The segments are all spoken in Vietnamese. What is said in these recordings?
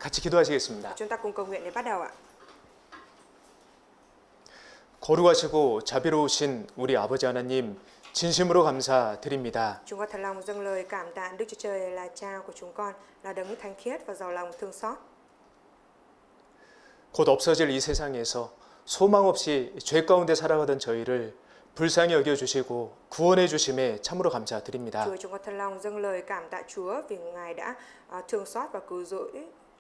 같이 기도하시겠습니다. Chúng ta cùng cầu nguyện để bắt đầu ạ. 거룩하시고 자비로우신 우리 아버지 하나님, 진심으로 감사드립니다. Chúng con thật lòng dâng lời cảm tạ Đức Chúa Trời là Cha của chúng con, là đấng thánh khiết và giàu lòng thương xót. 곧 없어질 이 세상에서 소망 없이 죄 가운데 살아가던 저희를 불쌍히 여겨주시고 구원해 주심에 참으로 감사드립니다. Chúa, chúng con thật lòng dâng lời cảm tạ Chúa vì Ngài đã thương xót và cứu rỗi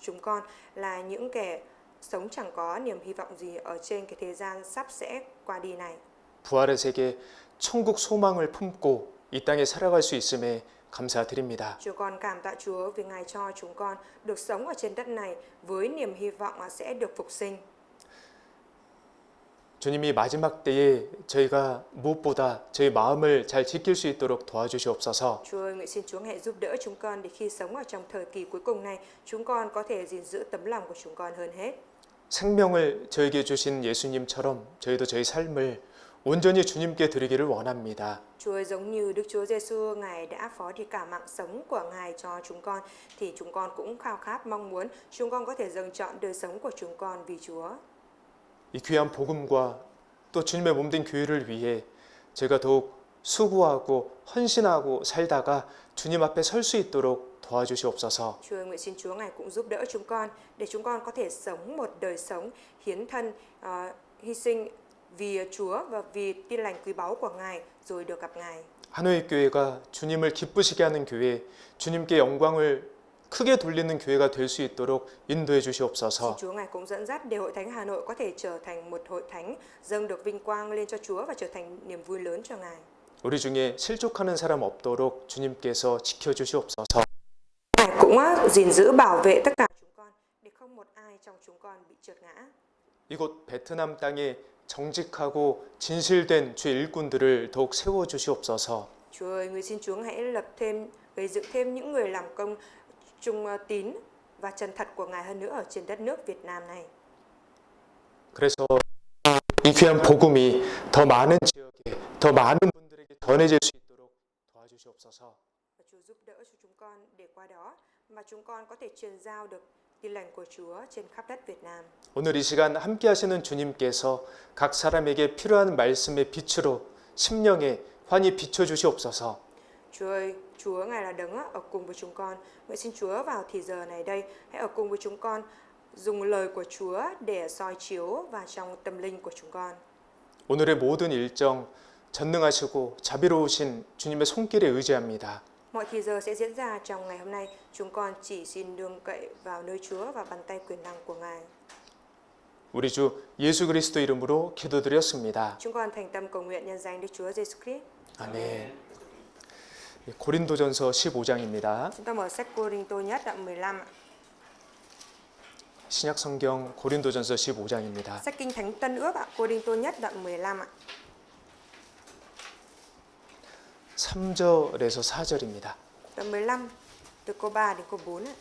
chúng con là những kẻ sống chẳng có niềm hy vọng gì ở trên cái thế gian sắp sẽ qua đi này. 부활의 세계 천국 소망을 품고 이 땅에 살아갈 수 있음에 감사드립니다. Chúng con cảm tạ Chúa vì Ngài cho chúng con được sống ở trên đất này với niềm hy vọng sẽ được phục sinh. 주님이 마지막 때에 저희가 무엇보다 저희 마음을 잘 지킬 수 있도록 do아주시옵소서. Chúa ơi, nguyện xin Chúa hãy giúp đỡ chúng con để khi sống ở trong thời kỳ cuối cùng này, chúng con có thể gìn giữ tấm lòng của chúng con hơn hết. 생명을 저에게 주신 예수님처럼 저희도 저희 삶을 온전히 주님께 드리기를 원합니다. Chúa ơi, giống như Đức Chúa Giêsu Ngài đã phó đi cả mạng sống của Ngài cho chúng con, thì chúng con cũng khao khát mong muốn chúng con có thể dâng trọn đời sống của chúng con vì Chúa. 이 귀한 복음과 또 주님의 몸된 교회를 위해 제가 더욱 수고하고 헌신하고 살다가 주님 앞에 설 수 있도록 도와주시옵소서. Chúa ơi, nguyện xin Chúa Ngài cũng giúp đỡ chúng con để chúng con có thể sống một đời sống hiến thân, hy sinh vì Chúa và vì tin lành quý báu của Ngài rồi được gặp Ngài. 하노이 교회가 주님을 기쁘시게 하는 교회, 주님께 영광을 크게 돌리는 교회가 될 수 있도록 인도해 주시옵소서. Xin Chúa Ngài cũng dẫn dắt để Hội Thánh Hà Nội có thể trở thành một hội thánh dâng được vinh quang lên cho Chúa và trở thành niềm vui lớn cho Ngài. 우리 중에 실족하는 사람 없도록 주님께서 지켜 주시옵소서. Ngài cũng gìn giữ bảo vệ tất cả chúng con để không một ai trong chúng con bị trượt ngã. 이곳 베트남 땅에 정직하고 진실된 주의 일꾼들을 더욱 세워 주시옵소서. Chúa ơi, nguyện xin Chúa hãy lập thêm, gây dựng thêm những người làm công trung tín và chân thật của Ngài hơn nữa ở trên đất nước Việt Nam này. 그래서 이 귀한 복음이 더 많은 지역에, 더 많은 분들에게 전해질 수 있도록 도와주시옵소서. Và Chúa giúp đỡ cho chúng con để qua đó mà chúng con có thể truyền giao được tin lành của Chúa trên khắp đất Việt Nam. 오늘 이 시간 함께 하시는 주님께서 각 사람에게 필요한 말씀의 빛으로 심령에 환히 비춰 주시옵소서. Chúa ơi, Chúa Ngài là đấng ở cùng với chúng con. Nguyện xin Chúa vào thì giờ này đây hãy ở cùng với chúng con, dùng lời của Chúa để soi chiếu vào trong tâm linh của chúng con. 오늘의 모든 일정 전능하시고 자비로우신 주님의 손길에 의지합니다. Mọi thì giờ sẽ diễn ra trong ngày hôm nay. Chúng con chỉ xin nương cậy vào nơi Chúa và bàn tay quyền năng của Ngài. 우리 주 예수 그리스도 이름으로 기도드렸습니다. Chúng con thành tâm cầu nguyện nhân danh Đức Chúa Giêsu Christ. 아멘. 고린도전서 15장입니다. Chúng ta mở sách Cô-rinh-tô nhất đoạn 15 ạ. 신약 성경 고린도전서 15장입니다. Sách Kinh Thánh Tân Ước ạ, Cô-rinh-tô nhất đoạn 15 ạ. 3절에서 4절입니다. Đoạn 15 từ câu 3 đến câu 4 ạ.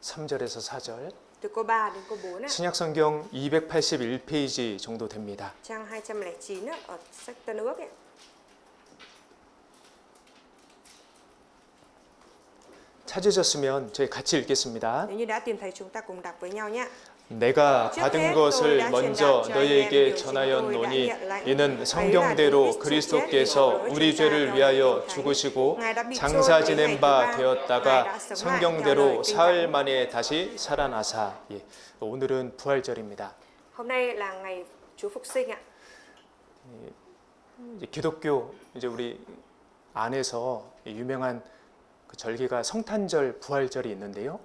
(3절에서 4절) Từ câu 3 đến câu 4 ạ. 신약 성경 281페이지 정도 됩니다. Trang 209 ạ, ở sách Tân Ước ấy. 찾으셨으면 저희 같이 읽겠습니다. Nếu như đã tìm thấy chúng ta cùng đọc với nhau nhé. 내가 받은 것을 먼저 너희에게 전하였노니 이는 성경대로 그리스도께서 우리 죄를 위하여 죽으시고 장사 지낸 바 되었다가 성경대로 사흘 만에 다시 살아나사. 예, 오늘은 부활절입니다. Hôm nay là ngày Chúa Phục sinh ạ. 이제 기독교 이제 우리 안에서 유명한 그 절기가 성탄절, 부활절이 있는데요.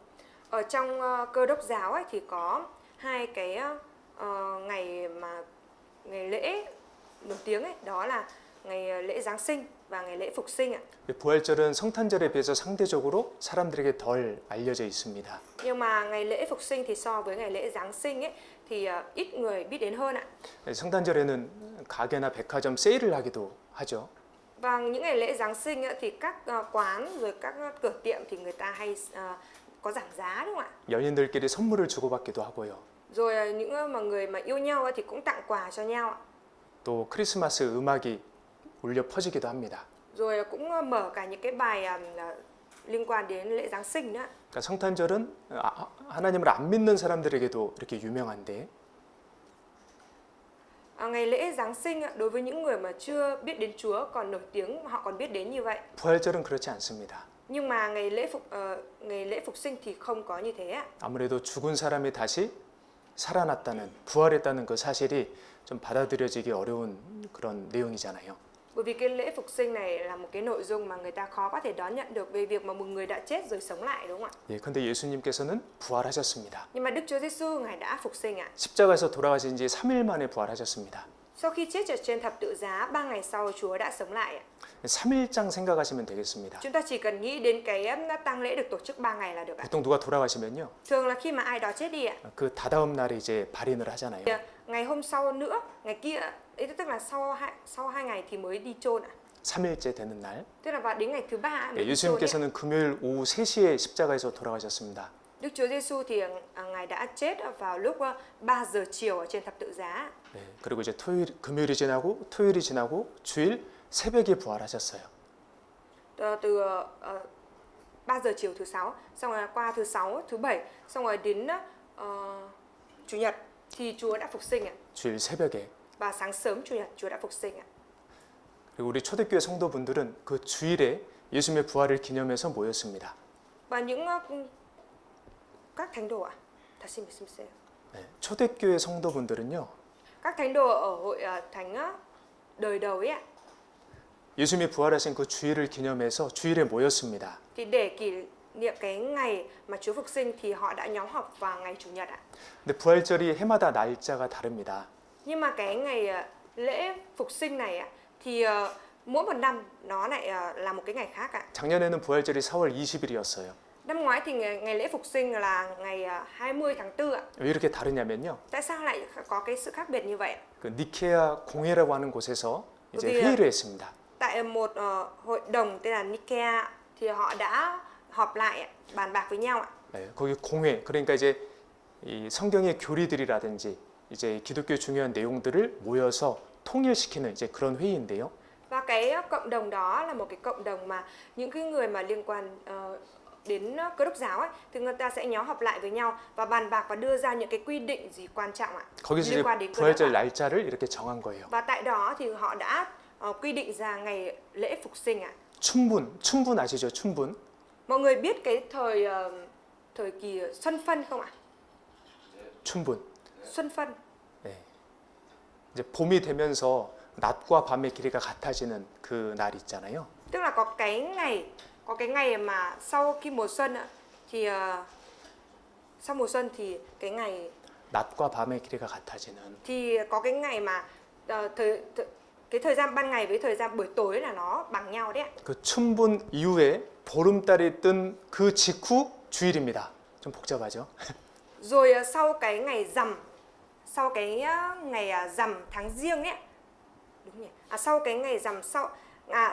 Ở trong Cơ đốc giáo ấy thì có hai cái ngày lễ nổi tiếng ấy, đó là ngày lễ Giáng sinh và ngày lễ Phục sinh ạ. 부활절은 성탄절에 비해서 상대적으로 사람들에게 덜 알려져 있습니다. Nhưng mà ngày lễ Phục sinh thì so với ngày lễ Giáng sinh ấy thì ít người biết đến hơn ạ. 성탄절에는 가게나 백화점 세일을 하기도 하죠. Và những ngày lễ Giáng sinh ấy, thì các quán rồi các cửa tiệm thì người ta hay có giảm giá đúng không ạ? 연인들끼리 선물을 주고받기도 하고요. Rồi những mà người mà yêu nhau ấy, thì cũng tặng quà cho nhau ạ. 또 크리스마스 음악이 울려 퍼지기도 합니다. Rồi cũng mở cả những cái bài liên quan đến lễ Giáng sinh nữa. 그러니까 성탄절은 하나님을 안 믿는 사람들에게도 이렇게 유명한데 Ngày lễ Giáng sinh đối với những người mà chưa biết đến Chúa còn nổi tiếng, họ còn biết đến như vậy. 부활절은 그렇지 않습니다. Nhưng mà ngày lễ phục sinh thì không có như thế ạ. 아무래도 죽은 사람이 다시 살아났다는, 부활했다는 그 사실이 좀 받아들여지기 어려운 그런 내용이잖아요. Bởi vì cái lễ phục sinh này là một cái nội dung mà người ta khó có thể đón nhận được về việc mà một người đã chết rồi sống lại, đúng không ạ? 예, 근데 예수님께서는 부활하셨습니다. Nhưng mà Đức Chúa Giêsu ngài đã phục sinh ạ. 십자가에서 돌아가신 지 3일 만에 부활하셨습니다. Sau khi chết ở trên thập tự giá, 3 ngày sau Chúa đã sống lại ạ. 3일장 생각하시면 되겠습니다. Chúng ta chỉ cần nghĩ đến cái tang lễ được tổ chức 3 ngày là được ạ. 보통 누가 돌아가시면요, Thường là khi mà ai đó chết đi ạ, 그 다다음 날에 이제 발인을 하잖아요. thì ngày hôm sau nữa, ngày kia, ý tức là sau 2 ngày thì mới đi chôn ạ. 3일째 되는 날, Tức là vào đến ngày thứ 3 mới 예, đi chôn ạ. 예수님께서는 금요일 오후 3시에 십자가에서 돌아가셨습니다. Đức Chúa Giêsu thì ngài đã chết vào lúc 3 giờ chiều ở trên thập tự giá. 예, 그리고 이제 금요일이 지나고 토요일이 지나고 주일 새벽에 부활하셨어요. Từ 3 giờ chiều thứ 6, xong rồi qua thứ 6, thứ 7, xong rồi đến chủ nhật thì Chúa đã phục sinh ạ. 주일 새벽에. Và sáng sớm chủ nhật Chúa đã phục sinh ạ. 그리고 우리 초대교회 성도분들은 그 주일에 예수님의 부활을 기념해서 모였습니다. Và những các thánh đồ ạ. 다시 말씀해주세요. 네, 초대교회 성도분들은요, Các thánh đồ ở hội thánh đời đầu ấy ạ. 예수님이 부활하신 그 주일을 기념해서 주일에 모였습니다. Thì để kỷ niệm cái ngày mà Chúa phục sinh thì họ đã nhóm họp vào ngày chủ nhật ạ. 근데 부활절이 해마다 날짜가 다릅니다. Nhưng mà cái ngày lễ phục sinh này ạ thì mỗi một năm nó lại là một cái ngày khác ạ. 작년에는 부활절이 4월 20일이었어요. Năm ngoái thì ngày lễ phục sinh là ngày 20 tháng 4 ạ. 왜 이렇게 다르냐면요, Tại sao lại có cái sự khác biệt như vậy? 그 니케아 공회라고 하는 곳에서 이제 거기에- 회의를 했습니다. Tại một hội đồng tên là Nikea thì họ đã họp lại ạ, bàn bạc với nhau ạ. 네, 거기 공회, 그러니까 이제 이 성경의 교리들이라든지 이제 기독교 중요한 내용들을 모여서 통일시키는 이제 그런 회의인데요. Và cái cộng đồng đó là một cái cộng đồng mà những cái người mà liên quan đến Cơ đốc giáo ấy thì người ta sẽ nhóm họp lại với nhau và bàn bạc và đưa ra những cái quy định gì quan trọng ạ. 거기서 이제 liên quan đến Cơ đốc 부활절 ạ. 날짜를 이렇게 정한 거예요. Và tại đó thì họ đã quy định ra ngày lễ phục sinh ạ. 춘분 아시죠? 춘분. Mọi người biết cái thời kỳ xuân phân không ạ? 춘분. Xuân phân. 네. 이제 봄이 되면서 낮과 밤의 길이가 같아지는 그 날 있잖아요. Tức là có cái ngày mà sau khi mùa xuân ạ, thì sau mùa xuân thì cái ngày 낮과 밤의 길이가 같아지는. thì có cái ngày mà cái thời gian ban ngày với thời gian buổi tối là nó bằng nhau đấy ạ. 그 춘분 이후에 보름달이 뜬 그 직후 주일입니다. 좀 복잡하죠? Rồi sau cái ngày rằm, sau cái ngày rằm tháng giêng ấy ạ. Đúng nhỉ? Sau cái ngày rằm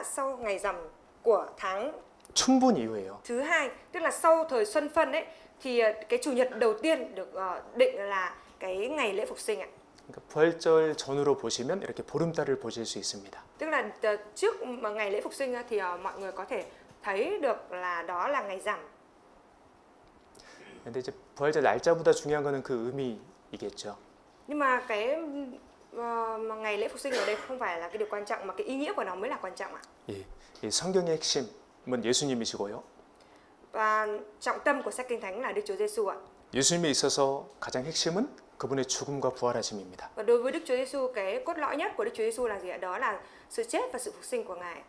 sau ngày rằm của tháng 춘분 이후에요. thứ hai, tức là sau thời xuân phân ấy thì cái chủ nhật đầu tiên được định là cái ngày lễ phục sinh ạ. 그러니까 부활절 전후로 보시면 이렇게 보름달을 보실 수 있습니다. Tức là trước mà ngày lễ phục sinh thì mọi người có thể thấy được là đó là ngày rằm. 근데 이제 부활절 날짜보다 중요한 거는 그 의미이겠죠. Nhưng mà cái mà ngày lễ phục sinh ở đây không phải là cái điều quan trọng mà cái ý nghĩa của nó mới là quan trọng ạ. 예, 이 성경의 핵심은 예수님이시고요. Và trọng tâm của sách Kinh Thánh là Đức Chúa Giêsu ạ. 예수님에 있어서 가장 핵심은 그분의 죽음과 부활하심입니다. Và đối với Đức Chúa Giêsu, cái cốt lõi nhất của Đức Chúa Giêsu là gì ạ? Đó là sự chết và sự phục sinh của Ngài.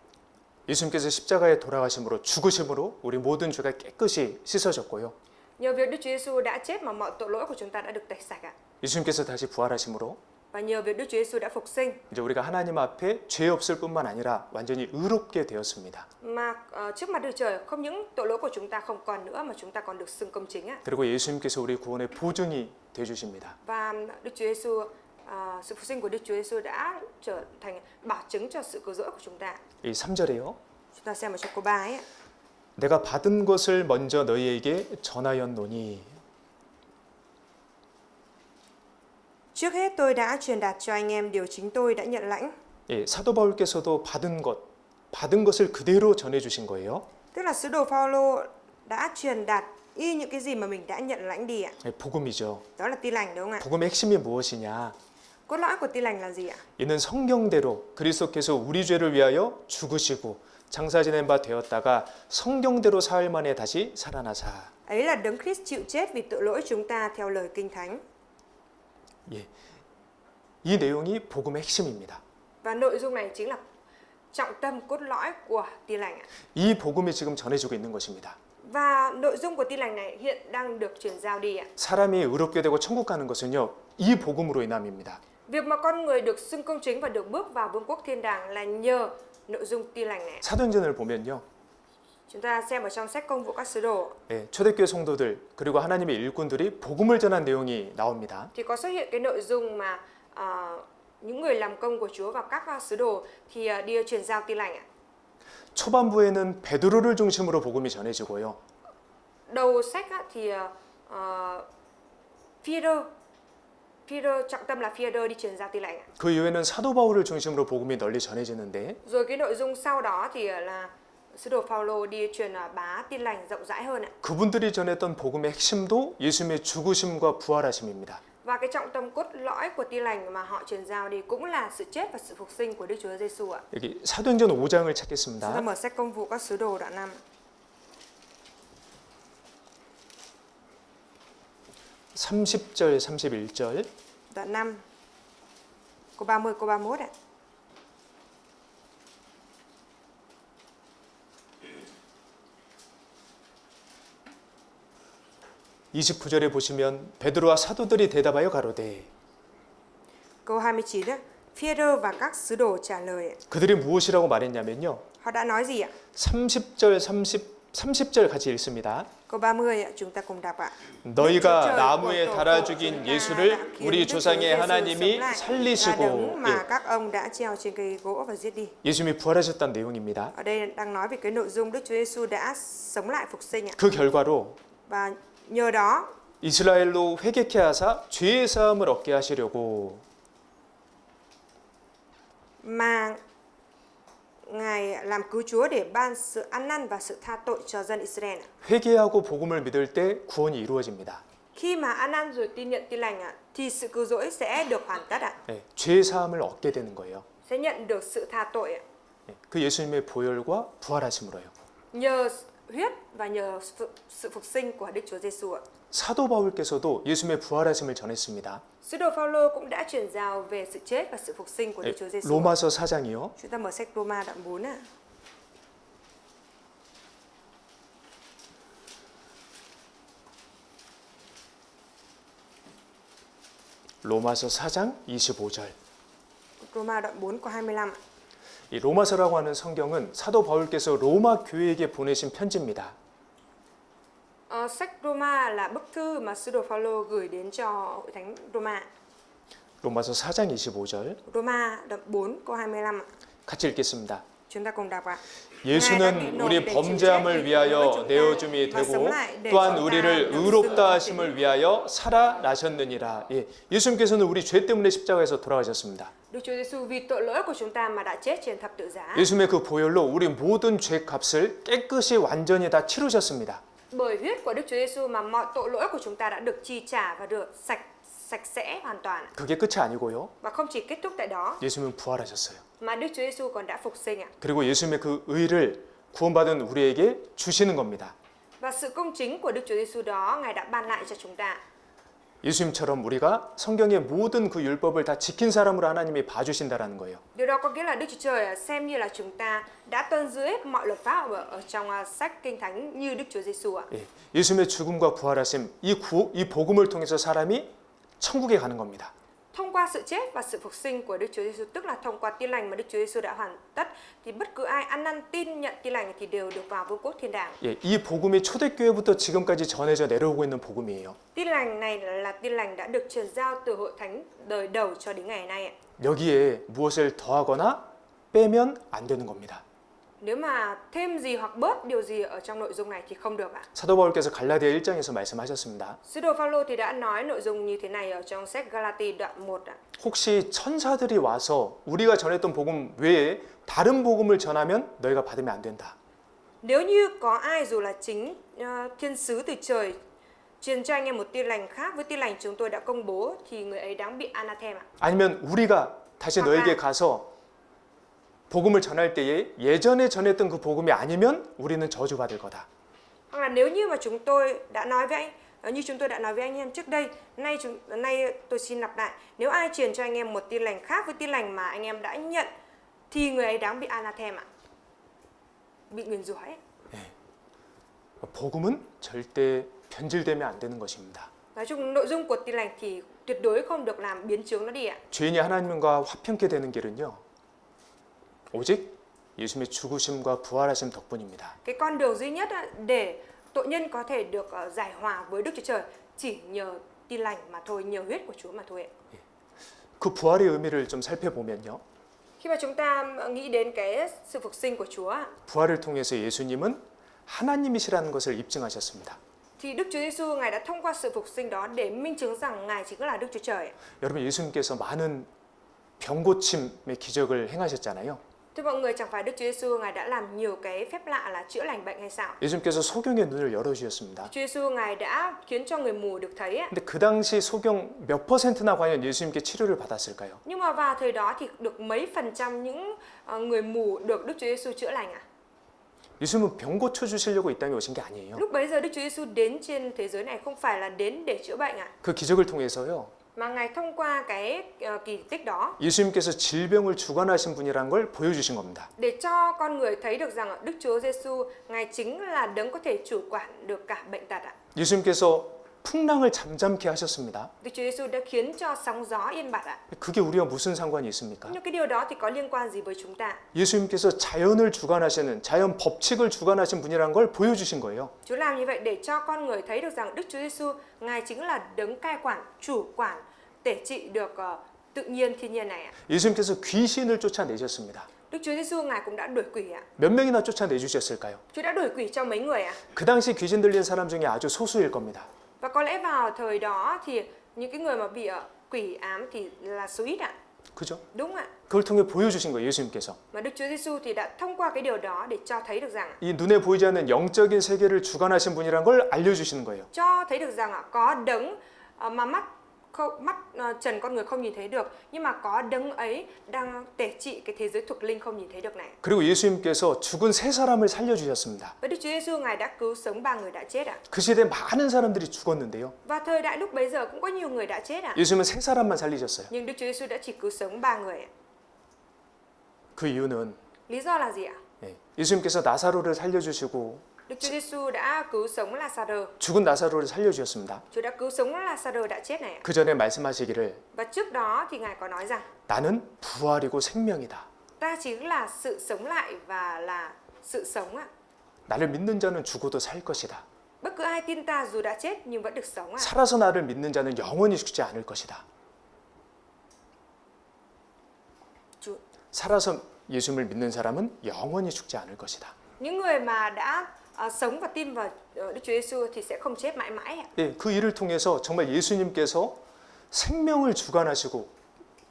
예수님께서 십자가에 돌아가심으로 죽으심으로 우리 모든 죄가 깨끗이 씻어졌고요. Nhờ việc Đức Chúa Giêsu đã chết mà mọi tội lỗi của chúng ta đã được tẩy sạch ạ. 예수님께서 다시 부활하심으로 Và nhờ việc Đức Chúa Giêsu đã phục sinh 이제 우리가 하나님 앞에 죄 없을 뿐만 아니라 완전히 의롭게 되었습니다. mà trước mặt Đức Trời không những tội lỗi của chúng ta không còn nữa mà chúng ta còn được xưng công chính ạ. 그리고 예수님께서 우리 구원의 보증이 돼 주십니다. Và Đức Chúa Giêsu, sự phục sinh của Đức Chúa Giêsu đã trở thành bảo chứng cho sự cứu rỗi của chúng ta. 이 3절에요. Chúng ta xem ở trong câu 3 ấy. 내가 받은 것을 먼저 너희에게 전하였노니 Trước hết tôi đã truyền đạt cho anh em điều chính tôi đã nhận lãnh. 예, 사도 바울께서도 받은 것을 그대로 전해 주신 거예요. Tức là sứ đồ Phaolô đã truyền đạt y những cái gì mà mình đã nhận lãnh đi ạ. 예, 복음이죠. Đó là tin lành đúng không ạ? 복음의 핵심이 무엇이냐? Cốt lõi của tin lành là gì ạ? 이는 성경대로 그리스도께서 우리 죄를 위하여 죽으시고 장사 지낸 바 되었다가 성경대로 사흘 만에 다시 살아나사. Ấy là Đấng Christ chịu chết vì tội lỗi chúng ta theo lời Kinh Thánh. 예, 이 내용이 복음의 핵심입니다. Và nội dung này chính là trọng tâm cốt lõi của tin lành ạ. 이 복음이 지금 전해지고 있는 것입니다. Và nội dung của tin lành này hiện đang được truyền giao đi ạ. 사람이 의롭게 되고 천국 가는 것은요, 이 복음으로 인함입니다. Việc mà con người được xưng công chính và được bước vào vương quốc thiên đàng là nhờ nội dung tin lành này. 사도행전을 보면요, Chúng ta xem ở trong sách Công vụ các sứ đồ 예, 초대교회 성도들 그리고 하나님의 일꾼들이 복음을 전한 내용이 나옵니다. thì có xuất hiện cái nội dung mà những người làm công của Chúa và các sứ đồ thì đi truyền giao tin lành ạ. 초반부에는 베드로를 중심으로 복음이 전해지고요. Đầu sách thì Phi-rơ trọng tâm là Phi-rơ đi truyền giao tin lành ạ. 그 이후에는 사도 바울을 중심으로 복음이 널리 전해지는데 Rồi cái nội dung sau đó thì là sứ đồ Phaolô đi truyền bá tin lành rộng rãi hơn ạ. 그분들이 전했던 복음의 핵심도 예수님의 죽으심과 부활하심입니다. Và cái trọng tâm cốt lõi của tin lành mà họ truyền giao đi cũng là sự chết và sự phục sinh của Đức Chúa Giêsu ạ. 여기 사도행전 5장을 Chúng ta 찾겠습니다. mở sách Công vụ các sứ đồ đoạn 5. 30절, 31절. Đoạn 5 câu 30 câu 31 ạ. (29절에) 보시면 베드로와 사도들이 대답하여 가로되. Câu 29 đó, Phi-rơ và các sứ đồ trả lời. 그들이 무엇이라고 말했냐면요. Họ đã nói gì ạ? 30절, 30절 같이 읽습니다. Câu 30 ạ, chúng ta cùng đọc ạ. 너희가 나무에 달아 죽인 예수를 우리 조상의 하나님이 là 살리시고. đấng mà các ông đã treo trên cây gỗ và giết đi. 예수님이 부활하셨다는 내용입니다. Ở đây đang nói về cái nội dung Đức Chúa Giêsu đã sống lại phục sinh ạ. 그 결과로 Và nhờ đó 이스라엘로 회개케 하사 죄의 사함을 얻게 하시려고 mà Ngài làm cứu Chúa để ban sự ăn năn và sự tha tội cho dân Israel. 회개하고 복음을 믿을 때 구원이 이루어집니다. Khi mà ăn năn rồi tin nhận tin lành thì sự cứu rỗi sẽ được hoàn tất ạ. 네, 죄의 사함을 얻게 되는 거예요. Sẽ nhận được sự tha tội ạ. 네, 그 예수님의 보혈과 부활하심으로요. Nhờ huyết và nhờ sự phục sinh của Đức Chúa Giêsu ạ. 사도 바울께서도 예수님의 부활하심을 전했습니다. Sứ đồ Phaolô cũng đã truyền giao về sự chết và sự phục sinh của Đức 네, Chúa Giêsu. 로마서 4장이요. Chúng ta mở sách Roma đoạn 4 ạ. 로마서 4장 25절. Roma đoạn 4 câu 25 ạ. 이 로마서라고 하는 성경은 사도 바울께서 로마 교회에게 보내신 편지입니다. Sách Roma là bức thư mà sứ đồ Phaolô gửi đến cho hội thánh Roma. 로마서 4장 25절. Roma đoạn 4 câu 25 ạ. 같이 읽겠습니다. Chúng ta cùng đọc ạ. 예수는 우리 범죄함을 위하여 내어줌이 되고 또한 우리를 의롭다 하심을 위하여 살아나셨느니라. 예, 예수님께서는 우리 죄 때문에 십자가에서 돌아가셨습니다. Đức Chúa Giêsu vì tội lỗi của chúng ta mà đã chết trên thập tự giá. 예수님의 그 보혈로 우리 모든 죄 값을 깨끗이 완전히 다 치르셨습니다. Bởi huyết của Đức Chúa Giêsu mà mọi tội lỗi của chúng ta đã được chi trả và được sạch sẽ hoàn toàn. 그게 끝이 아니고요. Và không chỉ kết thúc tại đó, 예수님은 부활하셨어요. mà Đức Chúa Giêsu còn đã phục sinh ạ. 그리고 예수님의 그 의를 구원받은 우리에게 주시는 겁니다. Và sự công chính của Đức Chúa Giêsu đó Ngài đã ban lại cho chúng ta. 예수님처럼 우리가 성경의 모든 그 율법을 다 지킨 사람으로 하나님이 봐주신다라는 거예요. Điều đó có nghĩa là Đức Chúa Trời xem như là chúng ta đã tuân giữ hết mọi luật pháp ở trong sách Kinh Thánh như Đức Chúa Giêsu ạ. 예, 예수님의 죽음과 부활하심 이 복음을 통해서 사람이 천국에 가는 겁니다. Thông qua sự chết và sự phục sinh của Đức Chúa Giêsu, tức là thông qua tin lành mà Đức Chúa Giêsu đã hoàn tất, thì bất cứ ai ăn năn tin nhận tin lành thì đều được vào vương quốc thiên đàng. 예, 이 복음이 초대교회부터 지금까지 전해져 내려오고 있는 복음이에요. Tin lành này là tin lành đã được truyền giao từ hội thánh đời đầu cho đến ngày nay ạ. 여기에 무엇을 더하거나 빼면 안 되는 겁니다. Nếu mà thêm gì hoặc bớt điều gì ở trong nội dung này thì không được ạ. 사도 바울께서 갈라디아 1장에서 말씀하셨습니다. Sứ đồ Phaolô thì đã nói nội dung như thế này ở trong sách Galati đoạn 1 ạ. 혹시 천사들이 와서 우리가 전했던 복음 외에 다른 복음을 전하면 너희가 받으면 안 된다. Nếu như có ai dù là chính thiên sứ từ trời truyền cho anh em một tin lành khác với tin lành chúng tôi đã công bố thì người ấy đáng bị anathema. 아니면 우리가 다시 너에게 가서 복음을 전할 때에 예전에 전했던 그 복음이 아니면 우리는 저주받을 거다. Hoặc là nếu như mà chúng tôi đã nói với anh như chúng tôi đã nói với anh em trước đây, nay tôi xin lặp lại, nếu ai truyền cho anh em một tin lành khác với tin lành mà anh em đã nhận thì người ấy đáng bị anathema, bị nguyền rủa ấy. 복음은 절대 변질되면 안 되는 것입니다. Nói chung nội dung của tin lành thì tuyệt đối không được làm biến chướng nó đi ạ. 죄인이 하나님과 화평케 되는 길은요. 오직 예수님의 죽으심과 부활하심 덕분입니다. Cái con đường duy nhất để tội nhân có thể được giải hòa với Đức Chúa Trời chỉ nhờ tin lành mà thôi, nhờ huyết của Chúa mà thôi. 그 부활의 의미를 좀 살펴보면요. Khi mà chúng ta nghĩ đến cái sự phục sinh của Chúa 부활을 통해서 예수님은 하나님이시라는 것을 입증하셨습니다. thì Đức Chúa Giêsu Ngài đã thông qua sự phục sinh đó để minh chứng rằng Ngài chính là Đức Chúa Trời. 여러분 예수님께서 많은 병고침의 기적을 행하셨잖아요. Thưa mọi người, chẳng phải Đức Chúa Giêsu Ngài đã làm nhiều cái phép lạ là chữa lành bệnh hay sao? 예수님께서 소경의 눈을 열어주셨습니다. Chúa Giêsu Ngài đã khiến cho người mù được thấy. 근데 그 당시 소경 몇 퍼센트나 과연 예수님께 치료를 받았을까요? Nhưng mà vào thời đó thì được mấy phần trăm những người mù được Đức Chúa Giêsu chữa lành à? 예수님은 병 고쳐 주시려고 이 땅에 오신 게 아니에요. Lúc bấy giờ Đức Chúa Giêsu đến trên thế giới này không phải là đến để chữa bệnh ạ, 그 기적을 통해서요. mà Ngài thông qua cái kỳ tích đó 예수님께서 질병을 주관하신 분이라는 걸 보여주신 겁니다. để cho con người thấy được rằng Đức Chúa Giêsu Ngài chính là đấng có thể chủ quản được cả bệnh tật ạ. 예수님께서 풍랑을 잠잠케 하셨습니다. Đức Chúa Giêsu đã khiến cho sóng gió yên bặt ạ. 그게 우리와 무슨 상관이 있습니까? Nhưng cái điều đó thì có liên quan gì với chúng ta? 예수님께서 자연을 주관하시는 자연 법칙을 주관하신 분이라는 걸 보여주신 거예요. Chúa làm như vậy để cho con người thấy được rằng Đức Chúa Giêsu Ngài chính là đấng cai quản, chủ quản để trị được tự nhiên thiên nhiên này ạ. 예수님께서 귀신을 쫓아내셨습니다. Đức Chúa Giêsu Ngài cũng đã đuổi quỷ ạ. 몇 명이나 쫓아내주셨을까요? Chúa đã đuổi quỷ cho mấy người ạ? 그 당시 귀신 들린 사람 중에 아주 소수일 겁니다. Và có lẽ vào thời đó thì những cái người mà bị quỷ ám thì là số ít ạ. 그죠? Đúng ạ. 그걸 통해 보여주신 거예요, 예수님께서. Mà Đức Chúa Giêsu thì đã thông qua cái điều đó để cho thấy được rằng 이 눈에 보이지 않는 영적인 세계를 주관하신 분이라는 걸 알려주시는 거예요. cho thấy được rằng có đấng mà mắt trần con người không nhìn thấy được, nhưng mà có đấng ấy đang tể trị cái thế giới thuộc linh không nhìn thấy được này. 그리고 예수님께서 죽은 세 사람을 살려주셨습니다. Và Đức Chúa Giêsu Ngài đã cứu sống 3 người đã chết ạ. 그 시대에 많은 사람들이 죽었는데요. Và thời đại lúc bấy giờ cũng có nhiều người đã chết ạ. 예수님은 세 사람만 살리셨어요. Nhưng Đức Chúa Giêsu đã chỉ cứu sống 3 người ạ. 그 이유는 Lý do là gì ạ? 예수님께서 나사로를 살려주시고 Đức Chúa Giêsu đã cứu sống Lazarơ. 죽은 나사로를 살려주셨습니다. Chúa đã cứu sống Lazarơ đã chết này ạ. 그 전에 말씀하시기를 Và trước đó thì Ngài có nói rằng 나는 부활이고 생명이다. ta chính là sự sống lại và là sự sống ạ. 나를 믿는 자는 죽어도 살 것이다. Bất cứ ai tin ta dù đã chết nhưng vẫn được sống ạ. 살아서 나를 믿는 자는 영원히 죽지 않을 것이다. 살아서 예수님을 믿는 사람은 영원히 죽지 않을 것이다. Những người mà đã sống và tin vào Đức Chúa Giêsu thì sẽ không chết mãi mãi ạ. 예, 그 일을 통해서 정말 예수님께서 생명을 주관하시고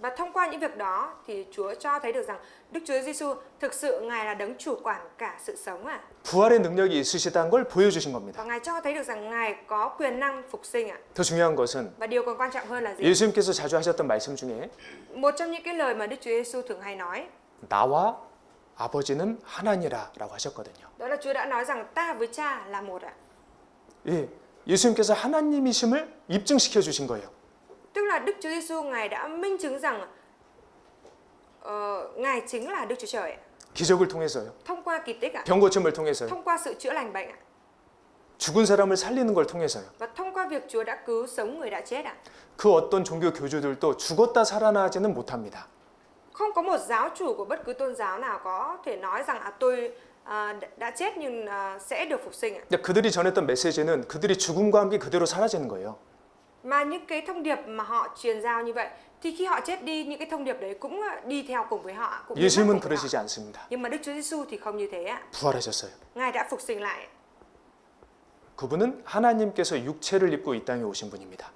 Và thông qua những việc đó thì Chúa cho thấy được rằng Đức Chúa Giêsu thực sự Ngài là đấng chủ quản cả sự sống ạ. 부활의 능력이 있으시다는 걸 보여주신 겁니다. Và Ngài cho thấy được rằng Ngài có quyền năng phục sinh ạ. 더 중요한 것은 Và điều còn quan trọng hơn là gì? 예수님께서 자주 하셨던 말씀 중에 Một trong những cái lời mà Đức Chúa Giêsu thường hay nói 나와 아버지는 하나니라라고 하셨거든요. đó là Chúa đã nói rằng ta với Cha là một ạ. 예, 예수님께서 하나님이심을 입증시켜 주신 거예요. Tức là Đức Chúa Giêsu Ngài đã minh chứng rằng Ngài chính là Đức Chúa Trời ạ. 기적을 통해서요. Thông qua kỳ tích ạ. 병 고침을 통해서요. Thông qua sự chữa lành bệnh ạ. 죽은 사람을 살리는 걸 통해서요. Và thông qua việc Chúa đã cứu sống người đã chết ạ. 그 어떤 종교 교주들도 죽었다 살아나지는 못합니다. Không có một giáo chủ của bất cứ tôn giáo nào có thể nói rằng tôi đã chết nhưng sẽ được phục sinh ạ. 근데 그들이 전했던 메시지는 그들이 죽음과 함께 그대로 사라지는 거예요. Mà những cái thông điệp mà họ truyền giao như vậy thì khi họ chết đi, những cái thông điệp đấy cũng đi theo cùng với họ, cũng 예수님은 biến mất cùng 그러시지 họ. 않습니다. Nhưng mà Đức Chúa Giêsu thì không như thế ạ. 부활하셨어요. Ngài đã phục sinh lại. 그분은 하나님께서 육체를 입고 이 땅에 오신 분입니다.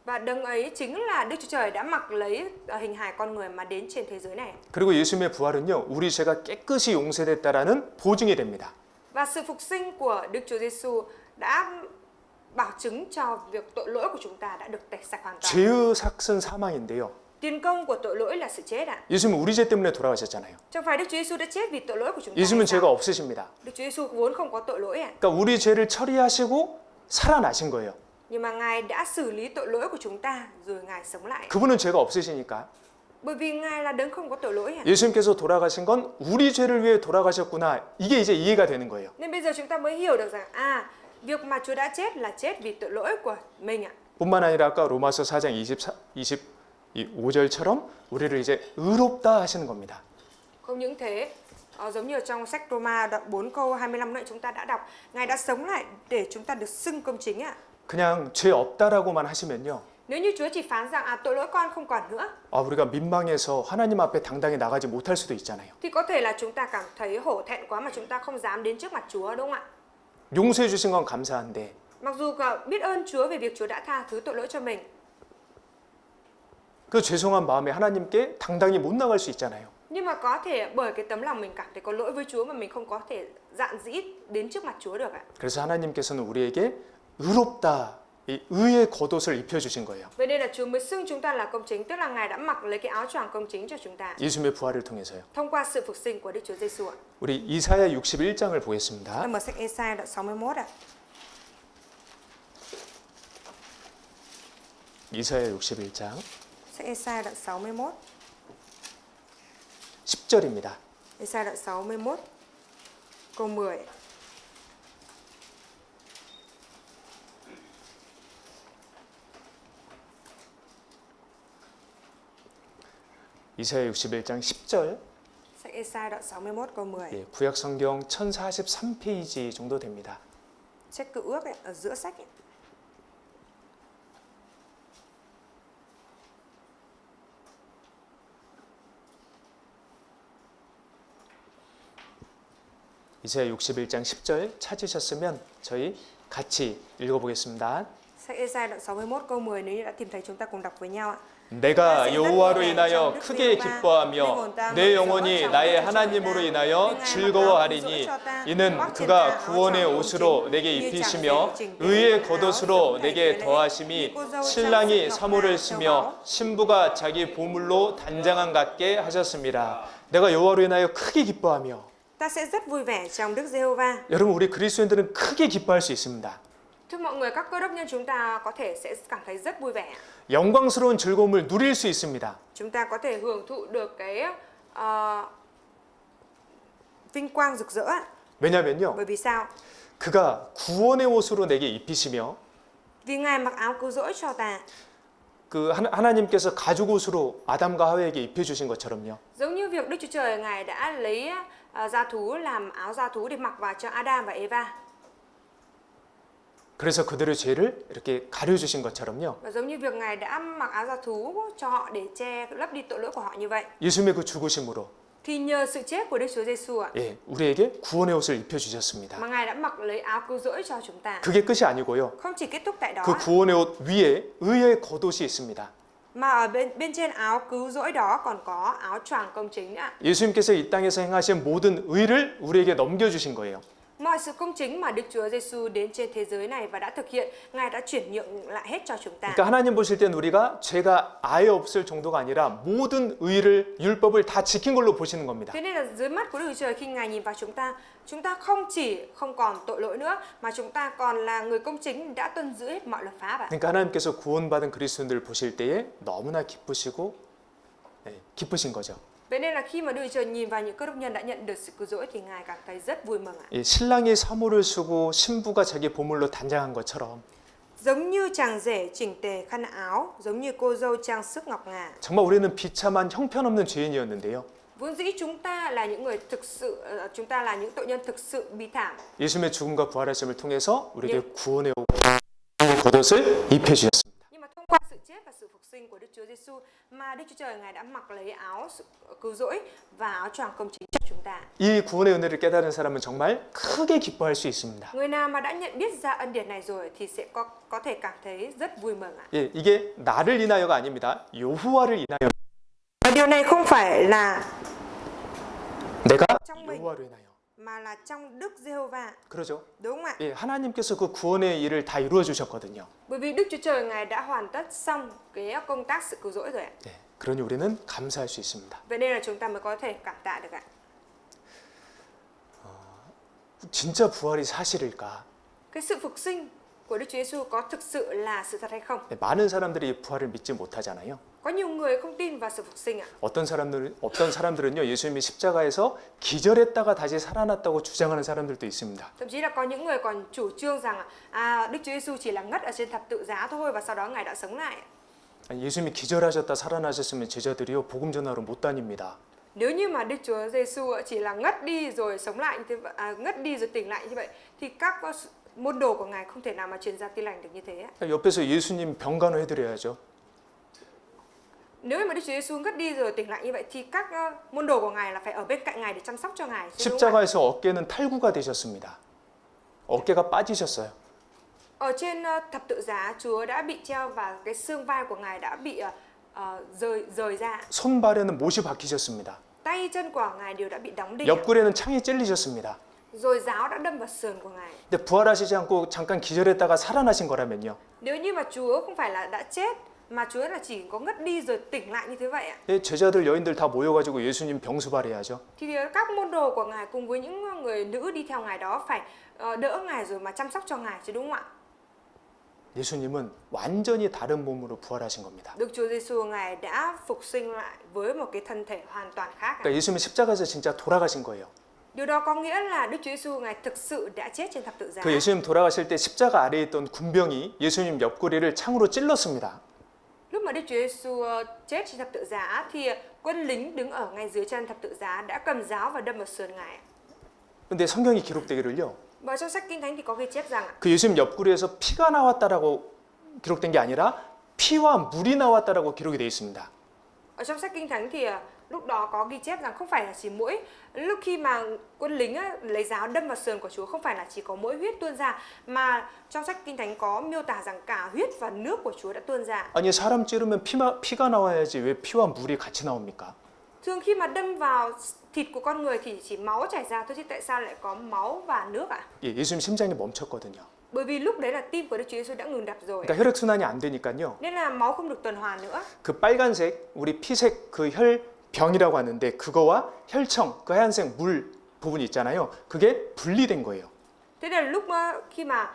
Và đấng ấy chính là Đức Chúa Trời đã mặc lấy hình hài con người mà đến trên thế giới này. 그리고 예수님의 부활은요, 우리 죄가 깨끗이 용서됐다라는 보증이 됩니다. Và sự phục sinh của Đức Chúa Giêsu đã bảo chứng cho việc tội lỗi của chúng ta đã được tẩy sạch hoàn toàn. 죄의 삭은 사망인데요. Tiền công của tội lỗi là sự chết ạ. 예수님은 우리 죄 때문에 돌아가셨잖아요. Chẳng phải Đức Chúa Giêsu đã chết vì tội lỗi của chúng ta. 예수님은 hay 죄가 sao? 없으십니다. Đức Chúa Giêsu vốn không có tội lỗi ạ. 그러니까 우리 죄를 처리하시고 살아나신 거예요. Nhưng mà Ngài đã xử lý tội lỗi của chúng ta rồi Ngài sống lại. 그분은 죄가 없으시니까 Bởi vì Ngài là đấng không có tội lỗi ạ. 예수님께서 돌아가신 건 우리 죄를 위해 돌아가셨구나. 이게 이제 이해가 되는 거예요. Nên bây giờ chúng ta mới hiểu được rằng việc mà Chúa đã chết là chết vì tội lỗi của mình ạ. 뿐만 아니라 아까 로마서 4장 25절처럼 우리를 이제 의롭다 하시는 겁니다. Không những thế, giống như ở trong sách Roma đoạn 4 câu 25 nãy chúng ta đã đọc, Ngài đã sống lại để chúng ta được xưng công chính ạ. 그냥 죄 없다라고만 하시면요. Nếu như Chúa chỉ phán rằng tội lỗi con không còn nữa, 우리가 민망해서 하나님 앞에 당당히 나가지 못할 수도 있잖아요. thì có thể là chúng ta cảm thấy hổ thẹn quá mà chúng ta không dám đến trước mặt Chúa, đúng không ạ? 용서해 주신 건 감사한데 Mặc dù biết ơn Chúa về việc Chúa đã tha thứ tội lỗi cho mình, 그 죄송한 마음에 하나님께 당당히 못 나갈 수 있잖아요. nhưng mà có thể bởi cái tấm lòng mình cảm thấy có lỗi với Chúa mà mình không có thể dạn dĩ đến trước mặt Chúa được ạ. 그래서 하나님께서는 우리에게 의롭다, 이 의의 겉옷을 입혀주신 거예요. Vậy nên là Chúa mới xưng chúng ta là công chính, tức là Ngài đã mặc lấy cái áo choàng công chính cho chúng ta 예수님의 부활을 통해서요. thông qua sự phục sinh của Đức Chúa Giêsu ạ. 우리 이사야 61장을 보겠습니다. Mở sách Ê-sai đoạn 61 ạ. 이사야 61장 Sách Ê-sai đoạn 61. 10절입니다. Ê-sai đoạn 61 câu 10. 이사야 61장 10절. Sách Ê-sai đoạn 61 câu 10. 예, 구약 성경 1043페이지 정도 됩니다. Sách Cựu Ước ấy, ở giữa sách ấy. 이사야 61장 10절 찾으셨으면 저희 같이 읽어보겠습니다. Sách Ê-sai đoạn 61 câu 10, nếu như đã tìm thấy chúng ta cùng đọc với nhau ạ. 내가 여호와로 인하여 크게 기뻐하며 내 영혼이 나의 하나님으로 인하여 즐거워하리니 이는 그가 구원의 옷으로 내게 입히시며 의의 겉옷으로 내게 더하심이 신랑이 사모를 쓰며 신부가 자기 보물로 단장한 같게 하셨습니다. 내가 여호와로 인하여 크게 기뻐하며. Ta sẽ rất vui vẻ trong Đức Giê-hô-va. 여러분 우리 그리스도인들은 크게 기뻐할 수 있습니다. Thưa mọi người, các cơ đốc nhân chúng ta có thể sẽ cảm thấy rất vui vẻ. 영광스러운 즐거움을 누릴 수 있습니다. Chúng ta có thể hưởng thụ được cái vinh quang rực rỡ ạ. 왜냐면요. Bởi vì sao? 그가 구원의 옷으로 내게 입히시며 Vì Ngài mặc áo cứu rỗi cho ta. 그 하나님께서 가죽 옷으로 아담과 하와에게 입혀 주신 것처럼요. Giống như việc Đức Chúa Trời Ngài đã lấy da thú làm áo da thú để mặc vào cho Adam và Eva. 그래서 그들의 죄를 이렇게 가려 주신 것처럼요. Và giống như việc Ngài đã mặc áo da thú cho họ để che lấp đi tội lỗi của họ như vậy. 예수님의 그 죽으심으로 Thì nhờ sự chết của Đức Chúa Giêsu ạ, 예, 우리에게 구원의 옷을 입혀 주셨습니다. mà Ngài đã mặc lấy áo cứu rỗi cho chúng ta. 그게 끝이 아니고요. Không chỉ kết thúc tại đó, 그 구원의 옷 위에 의의 겉옷이 있습니다. mà ở bên trên áo cứu rỗi đó còn có áo choàng công chính nữa. 예수님께서 이 땅에서 행하신 모든 의를 우리에게 넘겨 주신 거예요. Mọi sự công chính mà Đức Chúa Giêsu đến trên thế giới này và đã thực hiện, Ngài đã chuyển nhượng lại hết cho chúng ta. 그러니까 하나님 보실 땐 우리가 죄가 아예 없을 정도가 아니라 모든 의를 율법을 다 지킨 걸로 보시는 겁니다. Thế nên là dưới mắt của Đức Chúa Trời khi Ngài nhìn vào chúng ta không chỉ không còn tội lỗi nữa mà chúng ta còn là người công chính đã tuân giữ hết mọi luật pháp ạ. 그러니까 하나님께서 구원받은 그리스도인들을 보실 때에 너무나 기쁘시고 기쁘신 거죠. Vậy nên là khi mà Đức Chúa Trời nhìn vào những cơ đốc nhân đã nhận được sự cứu rỗi thì Ngài cảm thấy rất vui mừng ạ. 신랑이 사모를 쓰고 신부가 자기 보물로 단장한 것처럼 Giống như chàng rể chỉnh tề khăn áo, giống như cô dâu trang sức ngọc ngà. 정말 우리는 비참한 형편없는 죄인이었는데요. Vốn dĩ chúng ta là những người thực sự, chúng ta là những tội nhân thực sự bi thảm. 예수님의 죽음과 부활하심을 통해서 우리에게 구원의 겉옷을 입혀 주셨습니다. Nhưng mà thông qua sự chết chết và sự phục sinh của Đức Chúa Giêsu, mà Đức Chúa Trời Ngài đã mặc lấy áo sự cứu rỗi và áo choàng công chính cho chúng ta. 이 구원의 은혜를 깨달은 사람은 정말 크게 기뻐할 수 있습니다. Người nào mà đã nhận biết ra ân điển này rồi thì sẽ có thể cảm thấy rất vui mừng ạ. 예, 이게 나를 인하여가 아닙니다. 여호와를 인하여. Và điều này không phải là 내가 trong mình 여호와로 인하여. mà là trong Đức Giê-hô-va. 그러죠? Đúng không ạ? 예, 하나님께서 그 구원의 일을 다 이루어 주셨거든요. Bởi vì Đức Chúa Trời Ngài đã hoàn tất xong cái công tác sự cứu rỗi rồi ạ. 예, 그러니 우리는 감사할 수 있습니다. Vậy nên là chúng ta mới có thể cảm tạ được ạ. 진짜 부활이 사실일까? Cái sự phục sinh của Đức Chúa Giêsu có thực sự là sự thật hay không? 예, 많은 사람들이 부활을 믿지 못하잖아요. Có nhiều người không tin vào sự phục sinh ạ. 어떤 사람들은요, 예수님이 십자가에서 기절했다가 다시 살아났다고 주장하는 사람들도 있습니다. Thậm chí là có những người còn chủ trương rằng Đức Chúa Giêsu chỉ là ngất ở trên thập tự giá thôi và sau đó Ngài đã sống lại. 아니, 예수님이 기절하셨다 살아나셨으면 제자들이요 복음 전하러 못 다닙니다. Nếu như mà Đức Chúa Giêsu chỉ là ngất đi rồi sống lại như thế, ngất đi rồi tỉnh lại như vậy thì các môn đồ của Ngài không thể nào mà truyền ra tin lành được như thế. 옆에서 예수님 병간호 해드려야죠. Nếu mà Đức Chúa Giêsu ngất đi rồi tỉnh lại như vậy thì các môn đồ của Ngài là phải ở bên cạnh Ngài để chăm sóc cho Ngài. Chứ đúng không ạ? 십자가에서 어깨는 탈구가 되셨습니다. 어깨가 빠지셨어요. Ở trên thập tự giá, Chúa đã bị treo và cái xương vai của Ngài đã bị rời ra. 손발에는 못이 박히셨습니다. Tay chân của Ngài đều đã bị đóng đinh. 옆구리에는 창이 찔리셨습니다. Rồi giáo đã đâm vào sườn của Ngài. 근데 부활하시지 않고 잠깐 기절했다가 살아나신 거라면요. Nếu như mà Chúa không phải là đã chết mà Chúa là chỉ có ngất đi rồi tỉnh lại như thế vậy ạ. 제자들 여인들 다 모여가지고 예수님 병수발해야죠. Thì các môn đồ của Ngài cùng với những người nữ đi theo Ngài đó phải đỡ Ngài rồi mà chăm sóc cho Ngài chứ đúng không ạ? 예수님은 완전히 다른 몸으로 부활하신 겁니다. Đức Chúa Giêsu Ngài đã phục sinh lại với một cái thân thể hoàn toàn khác. 그러니까 예수님은 십자가에서 진짜 돌아가신 거예요. Điều đó có nghĩa là Đức Chúa Giêsu Ngài thực sự đã chết trên thập tự giá. 그 예수님 돌아가실 때 십자가 아래에 있던 군병이 예수님 옆구리를 창으로 찔렀습니다. Lúc mà Đức Chúa Giêsu chết trên thập tự giá thì quân lính đứng ở ngay dưới chân thập tự giá đã cầm giáo và đâm vào sườn Ngài. 근데 성경이 기록되기를요. Và trong sách Kinh Thánh thì có ghi chép rằng 그 예수님 옆구리에서 피가 나왔다라고 기록된 게 아니라 피와 물이 나왔다라고 기록이 되어 있습니다. ở trong sách Kinh Thánh thì lúc đó có ghi chép rằng không phải là chỉ mỗi lúc khi mà quân lính lấy giáo đâm vào sườn của Chúa không phải là chỉ có mỗi huyết tuôn ra, mà trong sách Kinh Thánh có miêu tả rằng cả huyết và nước của Chúa đã tuôn ra. 아니 사람 찌르면 피가 나와야지 왜 피와 물이 같이 나옵니까? Thường khi mà đâm vào thịt của con người thì chỉ máu chảy ra thôi, chứ tại sao lại có máu và nước ạ? 예, 예수님 심장이 멈췄거든요. Bởi vì lúc đấy là tim của Đức Chúa Giêsu đã ngừng đập rồi. 그러니까 혈액 순환이 안 되니까요. Nên là máu không được tuần hoàn nữa. 그 빨간색 우리 피색 그 혈병이라고 하는데 그거와 혈청 그 하얀색 물 부분이 있잖아요. 그게 분리된 거예요. Thế nên là lúc khi mà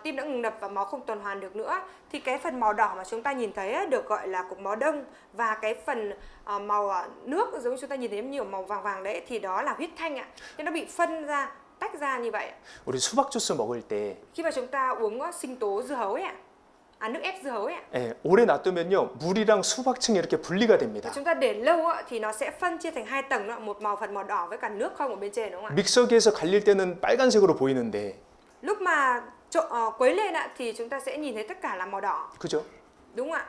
tim đã ngừng đập và máu không tuần hoàn được nữa thì cái phần màu đỏ mà chúng ta nhìn thấy được gọi là cục máu đông, và cái phần màu nước giống như chúng ta nhìn thấy nhiều màu vàng vàng đấy thì đó là huyết thanh ạ. Nên nó bị phân ra, tách ra như vậy. 우리 수박 주스 먹을 때 Khi mà chúng ta uống sinh tố dưa hấu ấy ạ, nước ép dưa hấu ấy ạ, 예, 오래 놔두면요 물이랑 수박층이 이렇게 분리가 됩니다. chúng ta để lâu thì nó sẽ phân chia thành hai tầng nữa, một phần màu đỏ với cả nước không ở bên trên, đúng không ạ? 믹서기에서 갈릴 때는 빨간색으로 보이는데 Lúc mà quấy lên thì chúng ta sẽ nhìn thấy tất cả là màu đỏ, 그죠? đúng không ạ?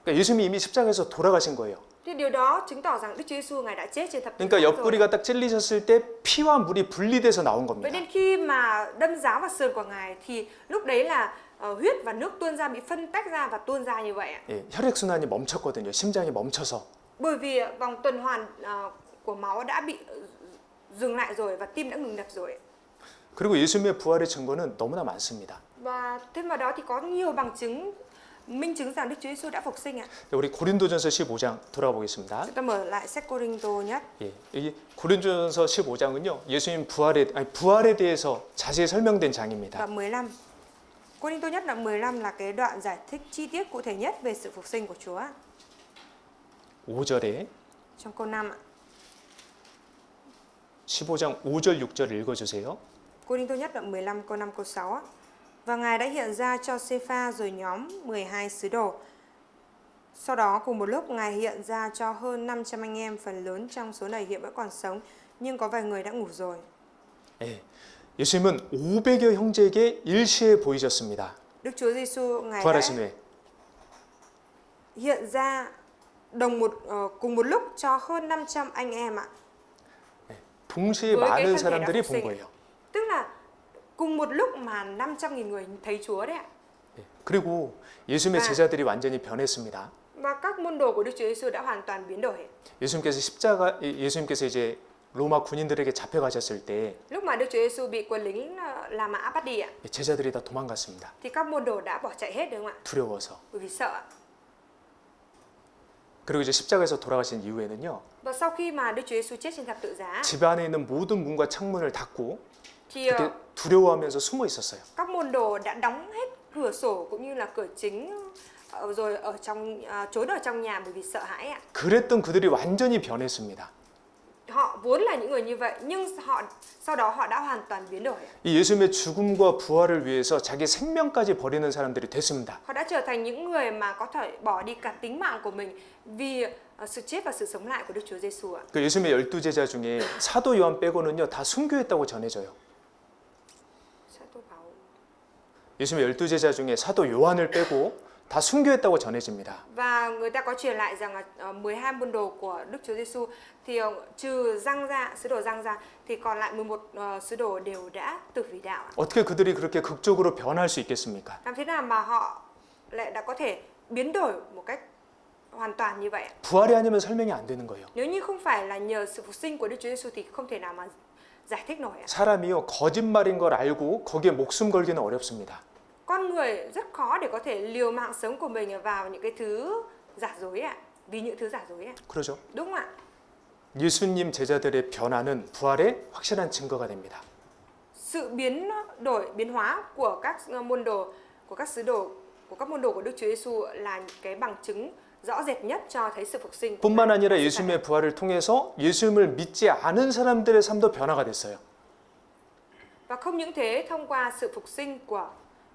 그러니까 예수님이 이미 십자가에서 돌아가신 거예요. Thì điều đó chứng tỏ rằng Đức Chúa Giêsu Ngài đã chết trên thập tự 그러니까 giá rồi. 옆구리가 딱 찔리셨을 때 피와 물이 분리돼서 나온 Vậy 겁니다. nên khi mà đâm giáo vào sườn của Ngài thì lúc đấy là huyết và nước tuôn ra, bị phân tách ra và tuôn ra như vậy ạ. 예, 혈액 순환이 멈췄거든요. 심장이 멈춰서. Bởi vì vòng tuần hoàn của máu đã bị dừng lại rồi và tim đã ngừng đập rồi. 그리고 예수님의 부활의 증거는 너무나 많습니다. Và thêm vào đó thì có nhiều bằng chứng minh chứng rằng Đức Chúa Giêsu đã phục sinh ạ. 우리 고린도전서 15장 돌아가 보겠습니다. Chúng ta mở lại sách Cô-rinh-tô nhất. 예, 이 고린도전서 15장은요. 예수님 부활에 대해서 자세히 설명된 장입니다. Đoạn 15. Cô-rinh-tô nhất đoạn 15 là cái đoạn giải thích chi tiết cụ thể nhất về sự phục sinh của Chúa. 5절에 Trong câu 5 ạ. 15장 5절 6절 읽어 주세요. Cô-rinh-tô nhất đoạn 15 câu 5 câu 6 á. Và Ngài đã hiện ra cho Sê-pha rồi nhóm 12 sứ đồ. Sau đó cùng một lúc Ngài hiện ra cho hơn 500 anh em, phần lớn trong số này hiện vẫn còn sống, nhưng có vài người đã ngủ rồi. 예, 예수님은 500여 형제에게 일시에 보이셨습니다. Đức Chúa Giêsu Ngài đã 부활하신 후에. hiện ra cùng một lúc cho hơn 500 anh em ạ. 동시에 Với cái 많은 thân thể đã 사람들이 phục 본 sinh. 거예요. Tức là cùng một lúc mà 500.000 người thấy Chúa đấy ạ. 예, 그리고 예수님의 아. 제자들이 완전히 변했습니다. Và các môn đồ của Đức Chúa Giêsu đã hoàn toàn biến đổi. 예수님께서 이제 로마 군인들에게 잡혀가셨을 때 Lúc mà Đức Chúa Giêsu bị quân lính La Mã bắt đi ạ, 제자들이 다 도망갔습니다. thì các môn đồ đã bỏ chạy hết đúng không ạ? 두려워서. Bởi vì sợ ạ. 그리고 이제 십자가에서 돌아가신 이후에는요. Và sau khi mà Đức Chúa Giêsu chết trên thập tự giá, 집 안에 있는 모든 문과 창문을 닫고 thì 그렇게 두려워하면서 숨어 있었어요. các môn đồ đã đóng hết cửa sổ cũng như là cửa chính, rồi trốn ở trong nhà bởi vì sợ hãi ạ. 그랬던 그들이 완전히 변했습니다. Họ vốn là những người như vậy, nhưng sau đó họ đã hoàn toàn biến đổi. 이 예수님의 죽음과 부활을 위해서 자기 생명까지 버리는 사람들이 됐습니다. Họ đã trở thành những người mà có thể bỏ đi cả tính mạng của mình vì sự chết và sự sống lại của Đức Chúa Giêsu ạ. 그 예수님의 12제자 중에 사도 요한 빼고는요 다 순교했다고 전해져요. 예수님의 12제자 중에 사도 요한을 빼고 다 순교했다고 전해집니다. Và người ta có truyền lại rằng là 12 môn đồ của Đức Chúa Giêsu thì trừ sứ đồ Giăng ra thì còn lại 11 sứ đồ đều đã tử vì đạo. 어떻게 그들이 그렇게 극적으로 변할 수 있겠습니까? Làm thế nào mà họ lại đã có thể biến đổi một cách hoàn toàn như vậy? 부활이 아니면 설명이 안 되는 거예요. Nếu như không phải là nhờ sự phục sinh của Đức Chúa Giêsu thì không thể nào mà giải thích nổi. 사람이요 거짓말인 걸 알고 거기에 목숨 걸기는 어렵습니다. Con người rất khó để có thể liều mạng sống của mình vào những cái thứ giả dối ạ, vì những thứ giả dối ạ. 그러죠? Đúng không ạ? 예수님 제자들의 변화는 부활의 확실한 증거가 됩니다. Sự biến hóa của các môn đồ, của các sứ đồ, của các môn đồ của Đức Chúa Giêsu là cái bằng chứng rõ rệt nhất cho thấy sự phục sinh. 뿐만 아니라 예수님의 부활을 통해서 예수님을 믿지 않은 사람들의 삶도 변화가 됐어요. Và không những thế, thông qua sự phục sinh của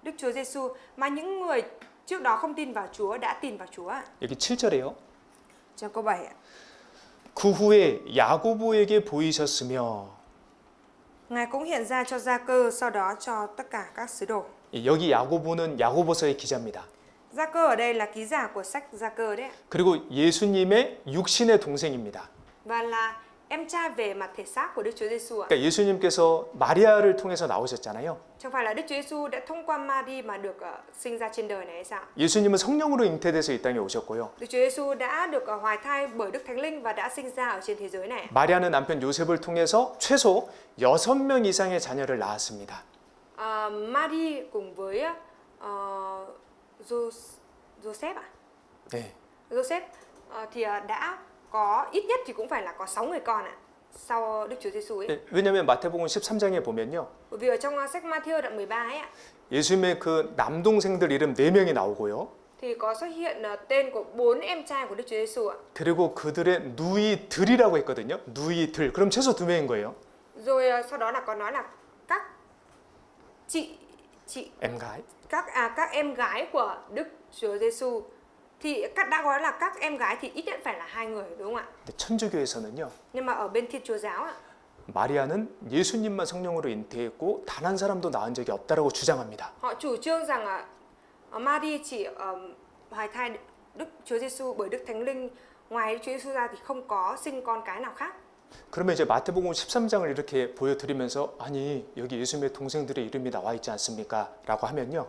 Đức Chúa Giêsu mà những người trước đó không tin vào Chúa đã tin vào Chúa. 여기 7절에요. Trong câu 7 ạ. 그 후에 야고보에게 보이셨으며 Ngài cũng hiện ra cho Gia-cơ, sau đó cho tất cả các sứ đồ. 여기 야고보는 야고보서의 기자입니다. Gia-cơ ở đây là ký giả của sách Gia-cơ đấy ạ. 그리고 예수님의 육신의 동생입니다. Và là em trai về mặt thể xác của Đức Chúa Giêsu ạ. 그러니까 예수님께서 마리아를 통해서 나오셨잖아요. Chẳng phải là Đức Chúa Giêsu đã thông qua Mary mà được sinh ra trên đời này hay sao? 예수님은 성령으로 잉태돼서 이 땅에 오셨고요. Đức Chúa Giêsu đã được hoài thai bởi Đức Thánh Linh và đã sinh ra ở trên thế giới này. 마리아는 남편 요셉을 통해서 최소 6명 이상의 자녀를 낳았습니다. Mary cùng với Joseph ạ? 네. Joseph thì đã có ít nhất thì cũng phải là có 6 người con ạ. Sau Đức Chúa Giêsu ấy. 왜냐하면 마태복음 13장에 보면요. Bởi vì ở trong sách Matthew đoạn 13 ấy ạ, 예수님의 그 남동생들 이름 4명이 나오고요. thì có xuất hiện tên của 4 em trai của Đức Chúa Giêsu ạ. 그리고 그들의 누이들이라고 했거든요. 누이들. 그럼 최소 2명인 거예요. Rồi sau đó là có nói là các chị em gái. các em gái của Đức Chúa Giêsu, thì đã nói là các em gái thì ít nhất phải là 2 người, đúng không ạ? 근데 천주교에서는요. Nhưng mà ở bên Thiên Chúa giáo ạ, 마리아는 예수님만 성령으로 잉태했고 단 한 사람도 낳은 적이 없다라고 주장합니다. họ chủ trương rằng Mary chỉ hoài thai Đức Chúa Giêsu bởi Đức Thánh Linh, ngoài Đức Chúa Giêsu ra thì không có sinh con cái nào khác. 그러면 이제 마태복음 13장을 이렇게 보여드리면서 아니 여기 예수님의 동생들의 이름이 나와 있지 않습니까? 라고 하면요.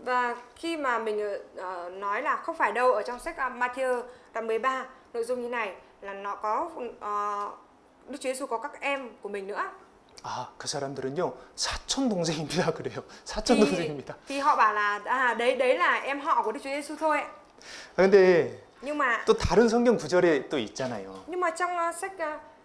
Và khi mà mình nói là không phải đâu, ở trong sách Matthew đoạn 13 nội dung như này là nó có Đức Chúa Giêsu có các em của mình nữa. 아, 그 사람들은요 사촌 동생입니다. 그래요. 사촌 동생입니다. Thì họ bảo là đấy là em họ của Đức Chúa Giêsu thôi. 근데 Nhưng mà 또 다른 성경 구절에 또 있잖아요. trong sách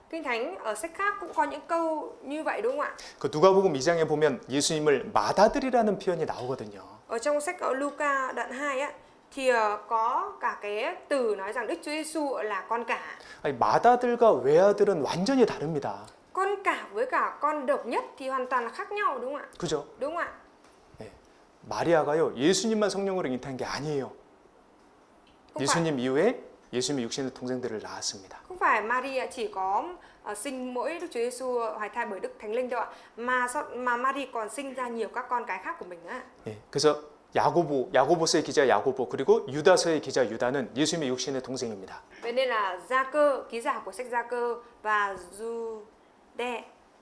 Kinh Thánh, ở sách khác cũng có những câu như vậy, đúng không ạ? 그 누가복음 2장에 보면 예수님을 맏아들이라는 표현이 나오거든요. Ở trong sách Luca đoạn 2 á thì có cả cái từ nói rằng Đức Chúa Giêsu là con cả. 아니, 맏아들과 외아들은 완전히 다릅니다. Con cả với cả con độc nhất thì hoàn toàn là khác nhau, đúng không ạ? 그죠? Đúng không ạ? 네. 마리아가요 예수님만 성령으로 잉태한 게 아니에요. 예수님 이후에 예수님의 육신의 동생들을 낳았습니다. Không phải Maria chỉ có sinh mỗi Đức Chúa Giêsu hoài thai bởi Đức Thánh Linh đâu ạ, mà Maria còn sinh ra nhiều các con cái khác của mình nữa. 예, 그래서 야고보서의 기자 야고보 그리고 유다서의 기자 유다는 예수님의 육신의 동생입니다. Vậy nên là Gia-cơ, ký giả của sách Gia-cơ và Giu-đe,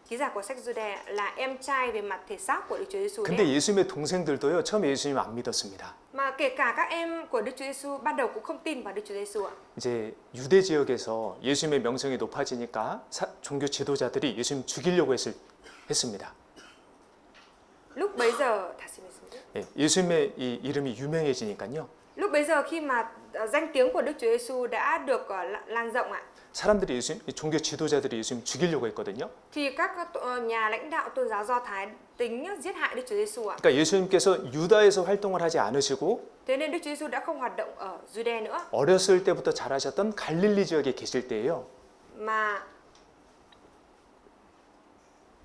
ký giả của sách Giu-đe là em trai về mặt thể xác của Đức Chúa Giêsu 근데 đấy. 예수님의 동생들도요. 처음에 예수님 안 믿었습니다. Mà kể cả các em của Đức Chúa Giêsu ban đầu cũng không tin vào Đức Chúa Giêsu ạ. 이제 유대 지역에서 예수님의 명성이 높아지니까 종교 지도자들이 예수님 죽이려고 했습니다. Lúc bấy giờ, 예, 예수님의 이 이름이 유명해지니까요. lúc bấy giờ khi mà danh tiếng của Đức Chúa Giêsu đã được lan rộng ạ, 사람들이 종교 지도자들이 예수님 죽이려고 했거든요. thì các nhà lãnh đạo tôn giáo Do Thái tính giết hại Đức Chúa Giêsu ạ. 그러니까 예수님께서 유다에서 활동을 하지 않으시고 Thế nên Đức Chúa Giêsu đã không hoạt động ở Jude nữa, 어렸을 때부터 자라셨던 갈릴리 지역에 계실 때예요. mà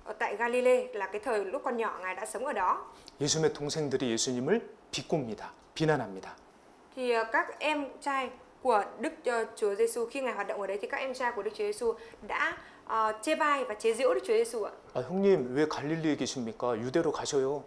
ở tại Galilee là cái thời lúc còn nhỏ Ngài đã sống ở đó. 예수님의 동생들이 예수님을 비꼬입니다. 비난합니다. Thì các em trai của Đức Chúa Giêsu khi Ngài hoạt động ở đấy thì các em trai của Đức Chúa Giêsu đã chê bai và chế giễu Đức Chúa Giêsu ạ. 아, 형님 왜 갈릴리에 계십니까? 유대로 가셔요.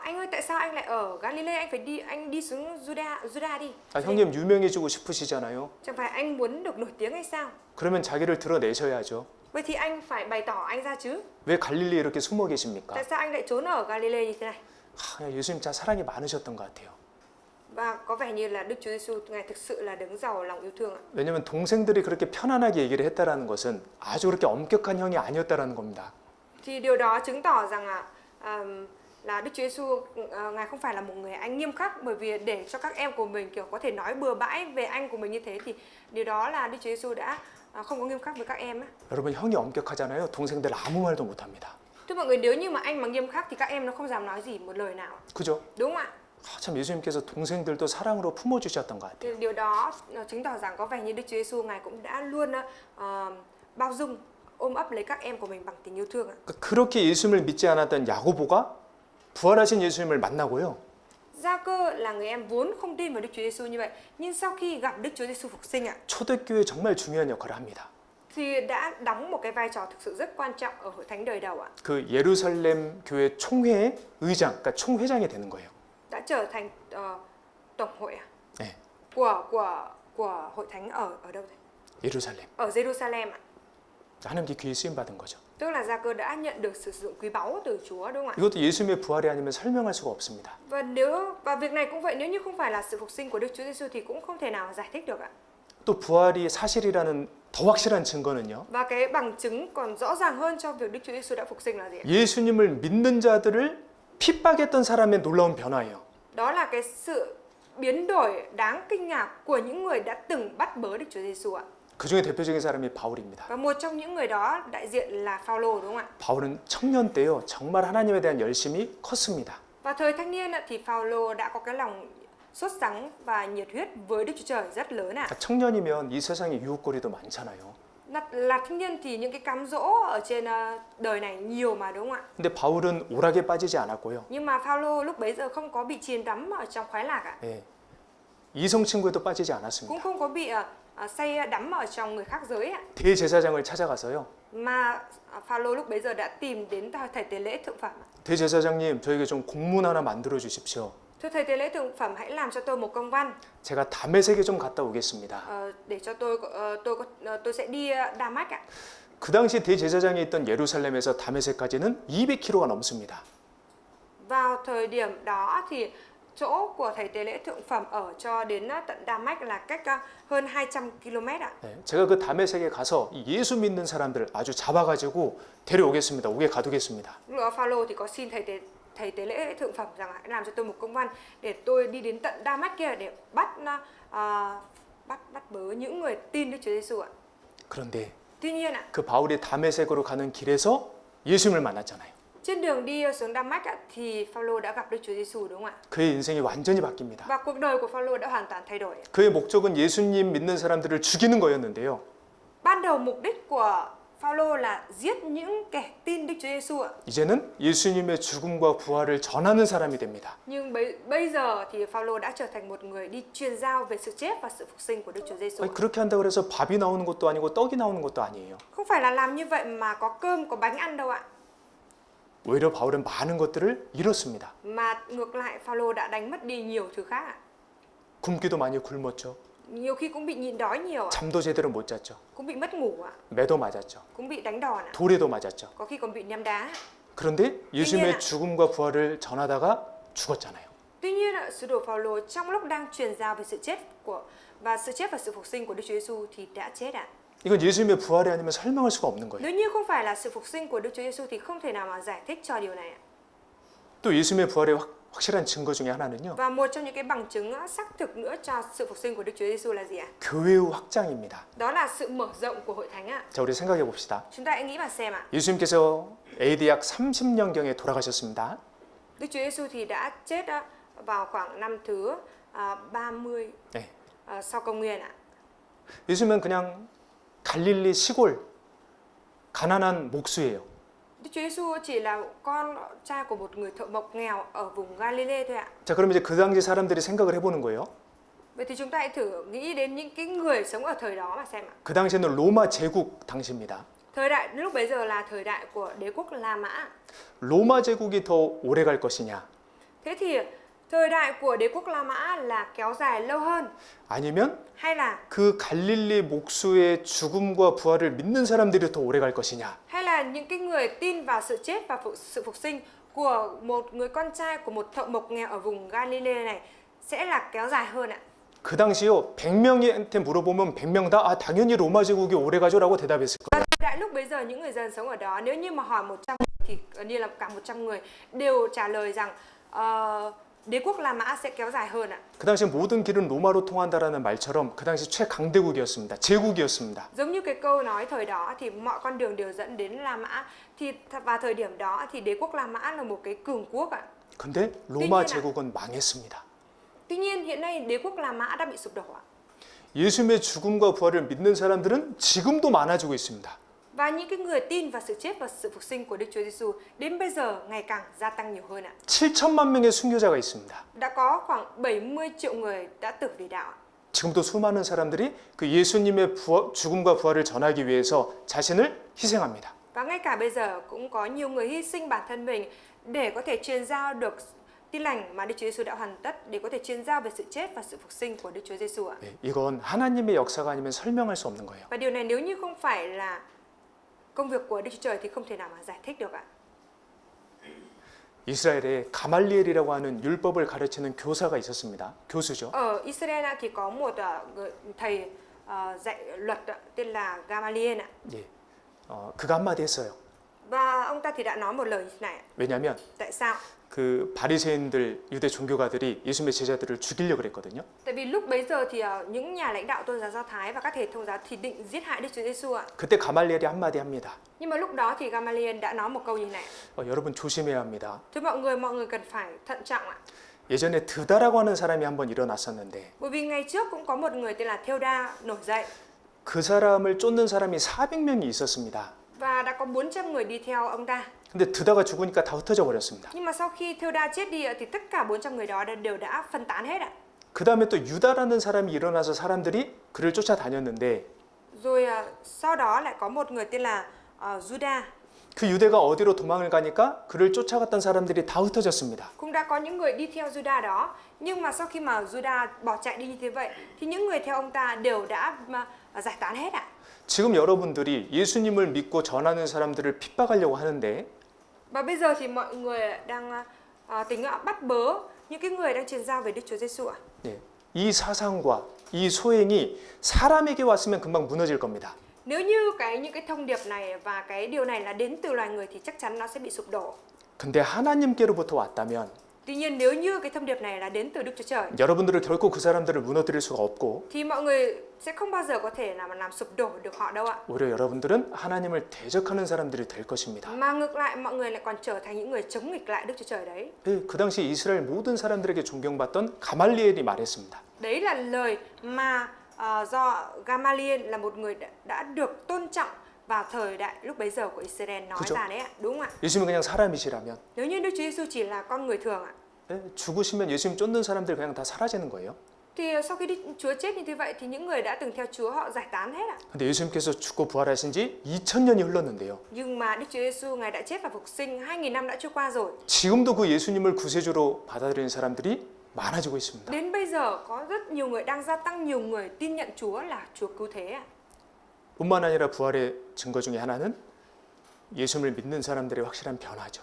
Anh ơi, tại sao anh lại ở Galilee? Anh đi xuống Juda đi. 아, 형님 유명해지고 싶으시잖아요. Chẳng phải anh muốn được nổi tiếng hay sao? 그러면 자기를 드러내셔야죠. Vậy thì anh phải bày tỏ anh ra chứ. 왜 갈릴리에 이렇게 숨어 계십니까? Tại sao anh lại trốn ở Galilee như thế này? 예수님 참 사랑이 많으셨던 것 같아요. Và có vẻ như là Đức Chúa Giêsu Ngài thực sự là đấng giàu lòng yêu thương ạ. 왜냐하면 동생들이 그렇게 편안하게 얘기를 했다라는 것은 아주 그렇게 엄격한 형이 아니었다라는 겁니다. Thì điều đó chứng tỏ rằng là Đức Chúa Giêsu Ngài không phải là một người anh nghiêm khắc, bởi vì để cho các em của mình kiểu có thể nói bừa bãi về anh của mình như thế thì điều đó là Đức Chúa Giêsu đã không có nghiêm khắc với các em á. 여러분 형이 엄격하잖아요. 동생들 아무 말도 못합니다. Thưa mọi người, nếu như mà anh mà nghiêm khắc thì các em nó không dám nói gì một lời nào. 그죠? Đúng không ạ? 참 예수님께서 동생들도 사랑으로 품어주셨던 것 같아요. Thì điều đó chứng tỏ rằng có vẻ như Đức Chúa Giêsu Ngài cũng đã luôn bao dung, ôm ấp lấy các em của mình bằng tình yêu thương ạ. 그렇게 예수님을 믿지 않았던 야고보가 부활하신 예수님을 만나고요. Gia-cơ là người em vốn không tin vào Đức Chúa Giêsu như vậy, nhưng sau khi gặp Đức Chúa Giêsu phục sinh ạ, 초대교회 정말 중요한 역할을 합니다. thì đã đóng một cái vai trò thực sự rất quan trọng ở hội thánh đời đầu ạ. 그 예루살렘 교회 총회의 의장, 그러니까 총회장이 되는 거예요. Đã trở thành tổng hội 네, của hội thánh ở đâu thế? 예루살렘. Ở Jerusalem ạ. 하나님께 귀히 쓰임 받은 거죠. Tức là Gia-cơ đã nhận được sự sử dụng quý báu từ Chúa, đúng không ạ? 이것도 예수님의 부활이 아니면 설명할 수가 없습니다. Và việc này cũng vậy, nếu như không phải là sự phục sinh của Đức Chúa Giêsu thì cũng không thể nào giải thích được ạ. 또 부활이 사실이라는 더 확실한 증거는요. Và cái bằng chứng còn rõ ràng hơn cho việc Đức Chúa Giêsu đã phục sinh là gì ạ? 예수님을 믿는 자들을 핍박했던 사람의 놀라운 변화예요. Đó là cái sự biến đổi đáng kinh ngạc của những người đã từng bắt bớ Đức Chúa Giêsu ạ. 그 중에 대표적인 사람이 바울입니다. Và một trong những người đó đại diện là Phao-lô, đúng không ạ? 바울은 청년 때요 정말 하나님에 대한 열심이 컸습니다. Và thời thanh niên thì Phao-lô đã có cái lòng sốt sắng và nhiệt huyết với Đức Chúa Trời rất lớn ạ. 청년이면 이 세상에 유혹거리도 많잖아요. Là thanh niên thì những cái cám dỗ ở trên đời này nhiều mà, đúng không ạ? 근데 바울은 오락에 빠지지 않았고요. Nhưng mà Phao-lô lúc bấy giờ không có bị chìm đắm ở trong khoái lạc ạ. 예, 이성 친구에도 빠지지 Cũng 않았습니다. không có bị say đắm ở trong người khác giới ạ. 대제사장을 찾아가서요. Mà Phao-lô lúc bấy giờ đã tìm đến thầy tế lễ thượng phẩm. 대제사장님, 저에게 좀 공문 하나 만들어 주십시오. Thưa thầy tế lễ thượng phẩm, hãy làm cho tôi một công văn 제가 다메섹에 좀 갔다 오겠습니다. để cho tôi sẽ đi Đa-mách ạ. 그 당시 대제사장이 있던 예루살렘에서 다메섹까지는 200km가 넘습니다. Vào thời điểm đó thì chỗ của thầy tế lễ thượng phẩm ở cho đến tận Đa-mách là cách hơn 200 km ạ. 네, 제가 그 다메섹에 가서 이 예수 믿는 사람들 아주 잡아가지고 데려오겠습니다. 오게 가두겠습니다. Lúc đó Phao-lô thì có xin thầy tế lễ thượng phẩm rằng hãy làm cho tôi một công văn để tôi đi đến tận Đa-mách kia để bắt bớ những người tin Đức Chúa Giêsu ạ. 그런데 Tuy nhiên ạ, 그 바울이 다메섹으로 가는 길에서 예수님을 만났잖아요. trên đường đi xuống Đa-mách ạ, thì Phao-lô đã gặp Đức Chúa Giêsu, đúng không ạ? 그의 인생이 완전히 바뀝니다. Và cuộc đời của Phao-lô đã hoàn toàn thay đổi. 그의 목적은 예수님 믿는 사람들을 죽이는 거였는데요. Ban đầu mục đích của Phao-lô là giết những kẻ tin Đức Chúa Giêsu ạ. 이제는 예수님의 죽음과 부활을 전하는 사람이 됩니다. Nhưng bây giờ thì Phao-lô đã trở thành một người đi truyền giao về sự chết và sự phục sinh của Đức Chúa Giêsu. 아니, 그렇게 한다고 해서 밥이 나오는 것도 아니고 떡이 나오는 것도 아니에요. Không phải là làm như vậy mà có cơm có bánh ăn đâu ạ. 오히려 바울은 많은 것들을 잃었습니다. Mà ngược lại Phaolô đã đánh mất đi nhiều thứ khác ạ. 굶기도 많이 굶었죠. Nhiều khi cũng bị nhịn đói nhiều ạ, 잠도 제대로 못 잤죠. cũng bị mất ngủ ạ, 매도 맞았죠. cũng bị đánh đòn ạ, 돌에도 맞았죠. có khi còn bị ném đá. 그런데 예수님의 죽음과 부활을 전하다가 죽었잖아요. Tuy nhiên ạ, sứ đồ Phaolô trong lúc đang truyền giao về sự chết và sự phục sinh của Đức Chúa Giêsu thì đã chết ạ. 이건 예수님의 부활이 아니면 설명할 수가 없는 거예요. Nếu như không phải là sự phục sinh của Đức Chúa Giêsu thì không thể nào mà giải thích cho điều này ạ. 또 예수님의 부활의 확실한 증거 중에 하나는요. Và một trong những cái bằng chứng xác thực nữa cho sự phục sinh của Đức Chúa Giêsu là gì ạ? 교회의 확장입니다. Đó là sự mở rộng của hội thánh ạ. 자, 우리 생각해 봅시다. Chúng ta hãy nghĩ và xem ạ. 예수님께서 AD 약 30년경에 돌아가셨습니다. Đức Chúa Giêsu thì đã chết vào khoảng năm thứ 30 네. sau công nguyên ạ. 예수님은 그냥 갈릴리 시골 가난한 목수예요. Đức Chúa Giêsu chỉ là con trai của một người thợ mộc nghèo ở vùng Galilee thôi ạ. 자, 그럼 이제 그 당시 사람들이 생각을 해보는 거예요. Vậy thì chúng ta hãy thử nghĩ đến những cái người sống ở thời đó mà xem ạ. 그 당시에는 로마 제국 당시입니다. Thời đại lúc bấy giờ là thời đại của đế quốc La Mã. 로마 제국이 더 오래 갈 것이냐? Thế thì thời đại của đế quốc La Mã là kéo dài lâu hơn 아니면 hay là 그 갈릴리 목수의 죽음과 부활을 믿는 사람들이 더 오래 갈 것이냐? những cái người tin vào sự chết và sự phục sinh của một người con trai của một thợ mộc nghèo ở vùng Galilee này sẽ là kéo dài hơn ạ. 그 당시요 100명한테 물어보면 100명 다 당연히 로마 제국이 오래 가죠라고 대답했을 거예요. Và thời đại lúc bấy giờ những người dân sống ở đó nếu như mà hỏi 100 người thì gần như là cả 100 người đều trả lời rằng đế quốc La Mã sẽ kéo dài hơn ạ. 그 당시 모든 길은 로마로 통한다라는 말처럼 그 당시 최강대국이었습니다. 제국이었습니다. Giống như cái câu nói thời đó thì mọi con đường đều dẫn đến La Mã thì vào thời điểm đó thì đế quốc La Mã là một cái cường quốc ạ. 근데 로마 제국은 망했습니다. Tuy nhiên hiện nay đế quốc La Mã đã bị sụp đổ ạ. 예수님의 죽음과 부활을 믿는 사람들은 지금도 많아지고 있습니다. Và những cái người tin vào sự chết và sự phục sinh của Đức Chúa Giêsu đến bây giờ ngày càng gia tăng nhiều hơn ạ. 7천만 명의 순교자가 있습니다. Đã có khoảng 70 triệu người đã tử vì đạo. 지금도 수많은 사람들이 그 예수님의 죽음과 부활을 전하기 위해서 자신을 희생합니다. Và ngay cả bây giờ cũng có nhiều người hy sinh bản thân mình để có thể truyền giao được tin lành mà Đức Chúa Giêsu đã hoàn tất, để có thể truyền giao về sự chết và sự phục sinh của Đức Chúa Giêsu ạ. 네, 이건 하나님의 역사가 아니면 설명할 수 없는 거예요. Và điều này nếu như không phải là công việc của Đức Chúa Trời thì không thể nào mà giải thích được ạ. 이스라엘에 가말리엘이라고 하는 율법을 가르치는 교사가 있었습니다. 교수죠. Ở Israel thì có một thầy dạy luật tên là Gamaliel ạ. 예, 그가 한마디 했어요. Và ông ta thì đã nói một lời như thế này. 왜냐하면 Tại sao? 그 바리새인들 유대 종교가들이 예수님의 제자들을 죽이려고 그랬거든요. Tại vì lúc bấy giờ thì những nhà lãnh đạo tôn giáo Do Thái và các thầy thông giáo thì định giết hại Đức Chúa Giêsu ạ. 그때 가말리엘이 한마디 합니다. Nhưng mà lúc đó thì Gamaliel đã nói một câu như này. 여러분 조심해야 합니다. Thưa mọi người cần phải thận trọng ạ. 예전에 드다라고 하는 사람이 한번 일어났었는데 Bởi vì ngày trước cũng có một người tên là Theuda nổi dậy 그 사람을 쫓는 사람이 400명이 있었습니다. và đã có 400 người đi theo ông ta. 근데 드다가 죽으니까 다 흩어져 버렸습니다. Nhưng mà sau khi Theuda chết đi thì tất cả 400 người đó đều đã phân tán hết ạ. 그 다음에 또 유다라는 사람이 일어나서 사람들이 그를 쫓아다녔는데 Rồi sau đó lại có một người tên là Juda. 그 유대가 어디로 도망을 가니까 그를 쫓아갔던 사람들이 다 흩어졌습니다. Cũng đã có những người đi theo Juda đó. Nhưng mà sau khi mà Juda bỏ chạy đi như thế vậy thì những người theo ông ta đều đã giải tán hết ạ. 지금 여러분들이 예수님을 믿고 전하는 사람들을 핍박하려고 하는데 Và bây giờ thì mọi người đang tính bắt bớ những cái người đang truyền giao về Đức Chúa Giêsu ạ. 예, 이 사상과 이 소행이 사람에게 왔으면 금방 무너질 겁니다. Nếu như những cái thông điệp này và cái điều này là đến từ loài người thì chắc chắn nó sẽ bị sụp đổ. 근데 하나님께로부터 왔다면 Tuy nhiên nếu như cái thông điệp này là đến từ Đức Chúa Trời 여러분들은 결코 그 사람들을 무너뜨릴 수가 없고 thì mọi người sẽ không bao giờ có thể nào mà làm sụp đổ được họ đâu ạ. 오히려 여러분들은 하나님을 대적하는 사람들이 될 것입니다. Mà ngược lại mọi người lại còn trở thành những người chống nghịch lại Đức Chúa Trời đấy. 예, 그 당시 이스라엘 모든 사람들에게 존경받던 가말리엘이 말했습니다. Đấy là lời mà do Gamaliel là một người đã được tôn trọng vào thời đại lúc bấy giờ của Israel nói 그죠? ra đấy ạ, đúng không ạ? 예수님이 그냥 사람이시라면 Nếu như Đức Chúa Giêsu chỉ là con người thường ạ, 죽으시면 예수님 쫓는 사람들 그냥 다 사라지는 거예요. Thì sau khi Chúa chết như thế vậy thì những người đã từng theo Chúa họ giải tán hết ạ. 근데 예수님께서 죽고 부활하신 지 2000년이 흘렀는데요. Nhưng mà Đức Chúa Giêsu ngài đã chết và phục sinh 2000 năm đã trôi qua rồi. 지금도 그 예수님을 구세주로 받아들이는 사람들이 많아지고 있습니다. Đến bây giờ có rất nhiều người đang gia tăng, nhiều người tin nhận Chúa là Chúa cứu thế ạ. 뿐만 아니라 부활의 증거 중에 하나는 예수님을 믿는 사람들의 확실한 변화죠.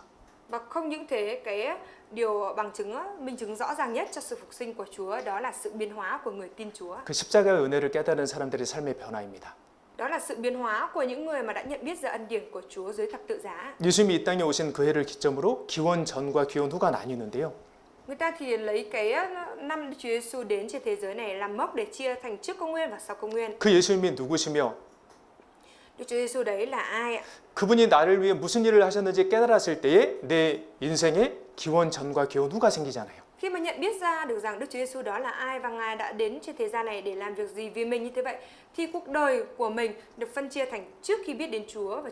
Và không những thế, cái điều bằng chứng, minh chứng rõ ràng nhất cho sự phục sinh của Chúa đó là sự biến hóa của người tin Chúa. 그 십자가의 은혜를 깨달은 사람들의 삶의 변화입니다. Đó là sự biến hóa của những người mà đã nhận biết ra ân điển của Chúa dưới thập tự giá. 예수님이 이 땅에 오신 그 해를 기점으로 기원 전과 기원 후가 나뉘는데요. Người ta thì lấy cái năm Đức Chúa Giêsu đến trên thế giới này làm mốc để chia thành trước công nguyên và sau công nguyên. 그 예수님이 누구시며 Đức Chúa Giêsu đấy là ai ạ? 그분이 나를 위해 무슨 일을 하셨는지 깨달았을 때에 내 인생에 기원 전과 기원 후가 생기잖아요. Khi mà nhận biết ra được rằng Đức Chúa Giêsu đó là ai và Ngài đã đến trên thế gian này để làm việc gì vì mình như thế vậy, thì cuộc đời của mình được phân chia thành trước khi biết đến Chúa và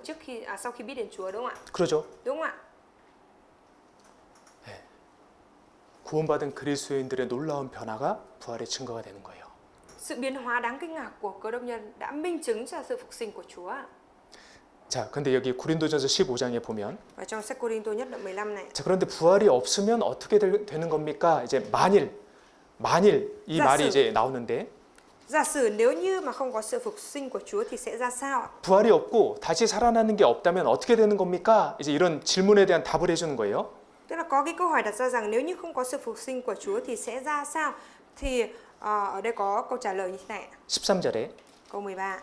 sau khi biết đến Chúa, đúng không ạ? 그러죠. Đúng không ạ? 구원받은 그리스도인들의 놀라운 변화가 부활의 증거가 되는 거예요. Sự biến hóa đáng kinh ngạc của cơ đốc nhân đã minh chứng cho sự phục sinh của Chúa. 자, 근데 여기 고린도전서 15장에 보면 Và trong sách Cô-rin-tô nhất đoạn 15 này. 자, 그런데 부활이 없으면 어떻게 되는 겁니까? 이제 만일 이 giả 말이 sử, 이제 나오는데 giả sử nếu như mà không có sự phục sinh của Chúa thì sẽ ra sao ạ? 부활이 없고 다시 살아나는 게 없다면 어떻게 되는 겁니까? 이제 이런 질문에 대한 답을 해주는 거예요. Tức là có cái câu hỏi đặt ra rằng nếu như không có sự phục sinh của Chúa thì sẽ ra sao? Thì ở đây có câu trả lời như thế này. 13절에 Câu 13.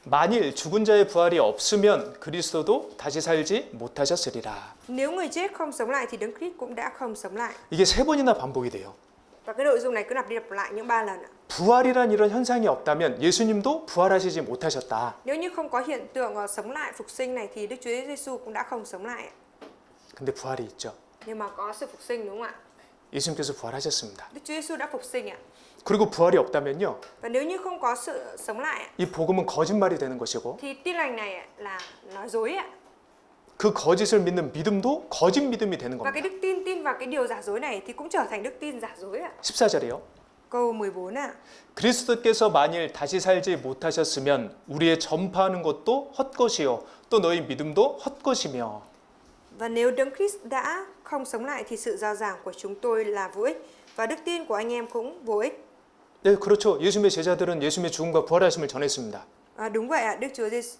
만일 죽은 자의 부활이 없으면 그리스도도 다시 살지 못하셨으리라. Nếu người chết không sống lại thì Đấng Christ cũng đã không sống lại. 이게 세 번이나 반복이 돼요. Và cái nội dung này cứ lặp đi lặp lại những 3 lần ạ. 부활이란 이런 현상이 없다면 예수님도 부활하시지 못하셨다. Nếu như không có hiện tượng sống lại phục sinh này thì Đức Chúa Giêsu cũng đã không sống lại. 근데 부활이 있죠. Nhưng mà có sự phục sinh, đúng không ạ? 예수님께서 부활하셨습니다. Đức Chúa Giêsu đã phục sinh ạ. 그리고 부활이 없다면요. Và nếu như không có sự sống lại ạ, 이 복음은 거짓말이 되는 것이고 thì tin lành này là nói dối ạ. 그 거짓을 믿는 믿음도 거짓 믿음이 되는 Và cái 겁니다. đức tin vào cái điều giả dối này thì cũng trở thành đức tin giả dối ạ. 14절이요. Câu 14 ạ. 그리스도께서 만일 다시 살지 못하셨으면 우리의 전파하는 것도 헛것이요 또 너희 믿음도 헛것이며. Và nếu Đấng Christ đã không sống lại thì sự rao giảng của chúng tôi là vô ích và đức tin của anh em cũng vô ích. 네, 그렇죠. 예수님의 제자들은 예수님의 죽음과 부활하심을 전했습니다. Đúng vậy ạ. Đức Chúa Giêsu,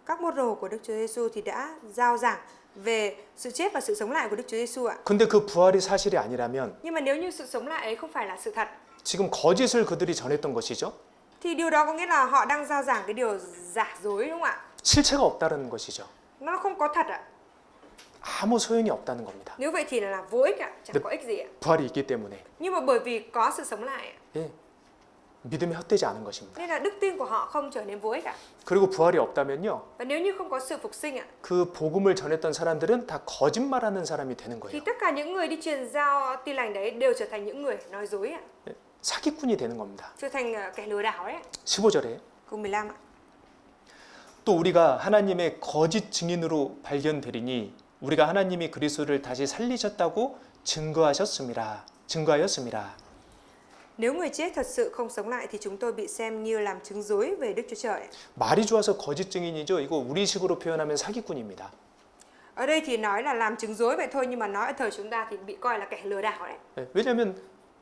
các môn đồ của Đức Chúa Giêsu thì đã rao giảng về sự chết và sự sống lại của Đức Chúa Giêsu ạ. 근데 그 부활이 사실이 아니라면 Nhưng mà nếu như sự sống lại ấy không phải là sự thật 지금 거짓을 그들이 전했던 것이죠. thì điều đó có nghĩa là họ đang rao giảng cái điều giả dối, đúng không ạ? 실체가 없다는 것이죠. Nó không có thật ạ. 아무 소용이 없다는 겁니다. Nếu vậy thì là vô ích ạ, chẳng có ích gì ạ. 부활이 있기 때문에 Nhưng mà bởi vì có sự sống lại ạ, 예, 믿음이 헛되지 않은 것입니다. nên là đức tin của họ không trở nên vô ích ạ. 그리고 부활이 없다면요. Và nếu như không có sự phục sinh ạ, 그 복음을 전했던 사람들은 다 거짓말하는 사람이 되는 thì 거예요. tất cả những người đi truyền giao tin lành đấy đều trở thành những người nói dối ạ, 예, 사기꾼이 되는 겁니다. trở thành kẻ lừa đảo ấy. 15절에 Câu 15 ạ. 또 우리가 하나님의 거짓 증인으로 발견되리니 우리가 하나님이 그리스도를 다시 살리셨다고 증거하였음이라. Nếu người chết thật sự không sống lại thì chúng tôi bị xem như làm chứng dối về Đức Chúa Trời. 말이 좋아서 거짓 증인이죠. 이거 우리식으로 표현하면 사기꾼입니다. Ở đây thì nói là làm chứng dối vậy thôi, nhưng mà nói ở thời chúng ta thì bị coi là kẻ lừa đảo đấy. 예, 왜냐하면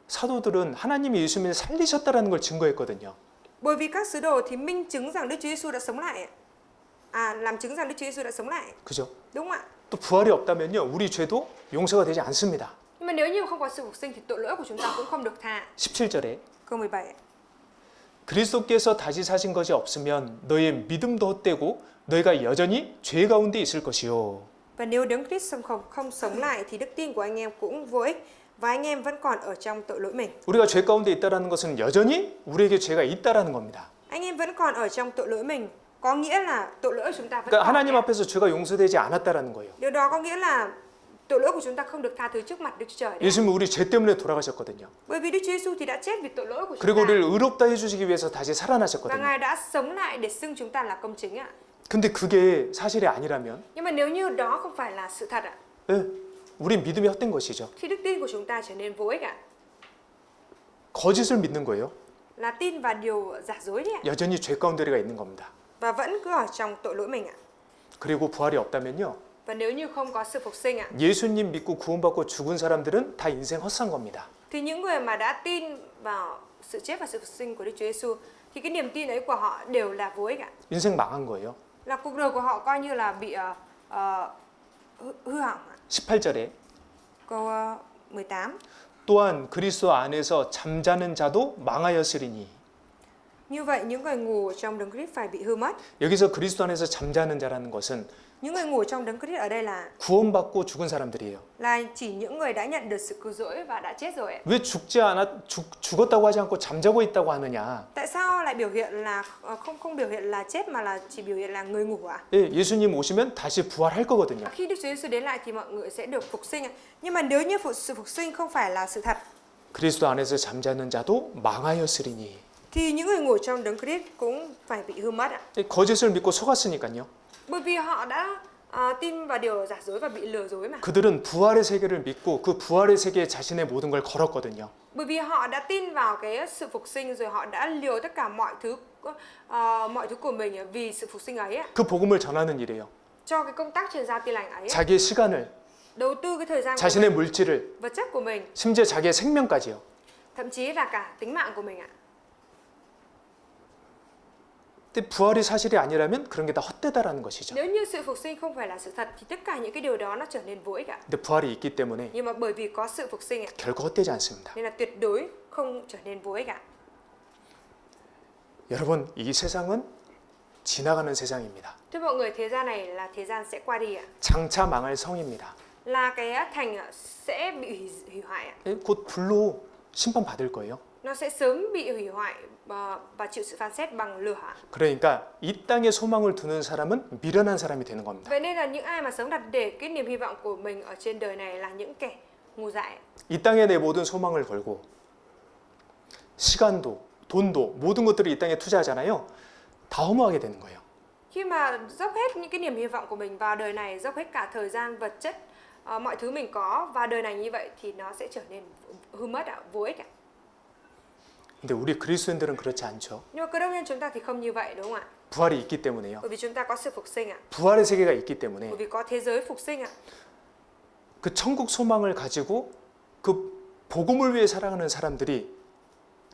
사도들은 하나님이 예수님을 살리셨다라는 걸 증거했거든요. Bởi vì các sứ đồ thì minh chứng rằng Đức Chúa Giêsu đã sống lại ạ. Làm chứng rằng Đức Chúa Giêsu đã sống lại. 그죠? Đúng không ạ? 또 부활이 없다면요. 우리 죄도 용서가 되지 않습니다. Nhưng mà nếu như không có sự phục sinh thì tội lỗi của chúng ta cũng không được tha. 17절에 Câu 17 ạ. 그리스도께서 다시 사신 것이 없으면 너희의 믿음도 헛되고 너희가 여전히 죄 가운데 있을 것이요. Và nếu Đấng Christ không sống lại thì đức tin của anh em cũng vô ích và anh em vẫn còn ở trong tội lỗi mình. 우리가 죄 가운데 있다라는 것은 여전히 우리에게 죄가 있다라는 겁니다. Anh em vẫn còn ở trong tội lỗi mình, có nghĩa là tội lỗi của chúng ta vẫn 그러니까 còn. 하나님 앞에서 죄가 용서되지 않았다라는 거예요. Điều đó có nghĩa là tội lỗi của chúng ta không được tha thứ trước mặt Đức Chúa Trời. 예수님은 우리 죄 때문에 돌아가셨거든요. Bởi vì Đức Chúa Giêsu thì đã chết vì tội lỗi của chúng 그리고 ta. 우리를 의롭다 해주시기 위해서 다시 Và 살아나셨거든요. Ngài đã sống lại để xưng chúng ta là công chính ạ. 근데 그게 사실이 아니라면 Nhưng mà nếu như đó không phải là sự thật ạ, 예, 우리 믿음이 헛된 것이죠. thì đức tin của chúng ta trở nên vô ích ạ. 거짓을 믿는 거예요. là tin vào điều giả dối đấy ạ. 여전히 죄 가운데 우리가 있는 겁니다. Và vẫn cứ ở trong tội lỗi mình ạ. 그리고 부활이 없다면요. Và nếu như không có sự phục sinh ạ, 예수님 믿고 구원받고 죽은 사람들은 다 인생 헛산 겁니다. thì những người mà đã tin vào sự chết và sự phục sinh của Đức Chúa Giêsu thì cái niềm tin ấy của họ đều là vô ích ạ. 인생 망한 거예요. Là cuộc đời của họ coi như là bị hư hỏng ạ. 18절에 Câu 18. 또한 그리스도 안에서 잠자는 자도 망하였으리니. Như vậy những người ngủ trong Đấng Christ phải bị hư mất. 여기서 그리스도 안에서 잠자는 자라는 것은 Những người ngủ trong Đấng Christ ở đây 구원받고 죽은 사람들이에요. là chỉ những người đã nhận được sự cứu rỗi và đã chết rồi ạ. 왜 죽었다고 하지 않고 잠자고 있다고 하느냐? Tại sao lại biểu hiện là không biểu hiện là chết mà là chỉ biểu hiện là người ngủ ạ? 예, 예수님 오시면 다시 부활할 거거든요. Khi Đức Chúa Giêsu đến lại thì mọi người sẽ được phục sinh ạ. Nhưng mà nếu như sự phục sinh không phải là sự thật 그리스도 안에서 잠자는 자도 망하였으리니. thì những người ngủ trong Đấng Christ cũng phải bị hư mất ạ. 거짓을 믿고 속았으니까요. Bởi vì họ đã tin vào điều giả dối và bị lừa dối mà. 그들은 부활의 세계를 믿고 그 부활의 세계에 자신의 모든 걸 걸었거든요. Bởi vì họ đã tin vào cái sự phục sinh rồi họ đã liều tất cả mọi thứ của mình vì sự phục sinh ấy ạ. 그 복음을 전하는 일이에요. Cho cái công tác truyền giao tin lành ấy. 자기의 시간을, Đầu tư cái thời gian của 자신의 mình, 물질을, vật chất của mình, 심지어 자기의 생명까지요. thậm chí là cả tính mạng của mình ạ. 근데 부활이 사실이 아니라면 그런 게 다 헛되다라는 것이죠. Nếu như sự phục sinh không phải là sự thật thì tất cả những cái điều đó nó trở nên vô ích ạ. 근데 부활이 있기 때문에 Nhưng mà bởi vì có sự phục sinh ạ, 결코 헛되지 않습니다. nên là tuyệt đối không trở nên vô ích ạ. 여러분, 이 세상은 지나가는 세상입니다. Thưa mọi người, thế gian này là thế gian sẽ qua đi ạ. 장차 망할 성입니다. Là cái thành sẽ bị hủy hoại ạ. 곧 불로 심판 받을 거예요. Nó sẽ sớm bị hủy hoại và chịu sự phán xét bằng lửa ạ. 그러니까 이 땅에 소망을 두는 사람은 미련한 사람이 되는 겁니다. Vậy nên là những ai mà sống đặt để cái niềm hy vọng của mình ở trên đời này là những kẻ ngu dại. 이 땅에 내 모든 소망을 걸고 시간도 돈도 모든 것들을 이 땅에 투자하잖아요. 다 허무하게 되는 거예요. Khi mà dốc hết những cái niềm hy vọng của mình vào đời này, dốc hết cả thời gian, vật chất, mọi thứ mình có vào đời này như vậy thì nó sẽ trở nên hư mất ạ, vô ích ạ. 근데 우리 그리스도인들은 그렇지 않죠. Nhưng mà cơ đốc nhân chúng ta thì không như vậy đúng không ạ? 부활이 있기 때문에요. Bởi vì chúng ta có sự phục sinh ạ. 부활의 세계가 있기 때문에 Bởi vì có thế giới phục sinh ạ. 그 천국 소망을 가지고 그 복음을 위해 살아가는 사람들이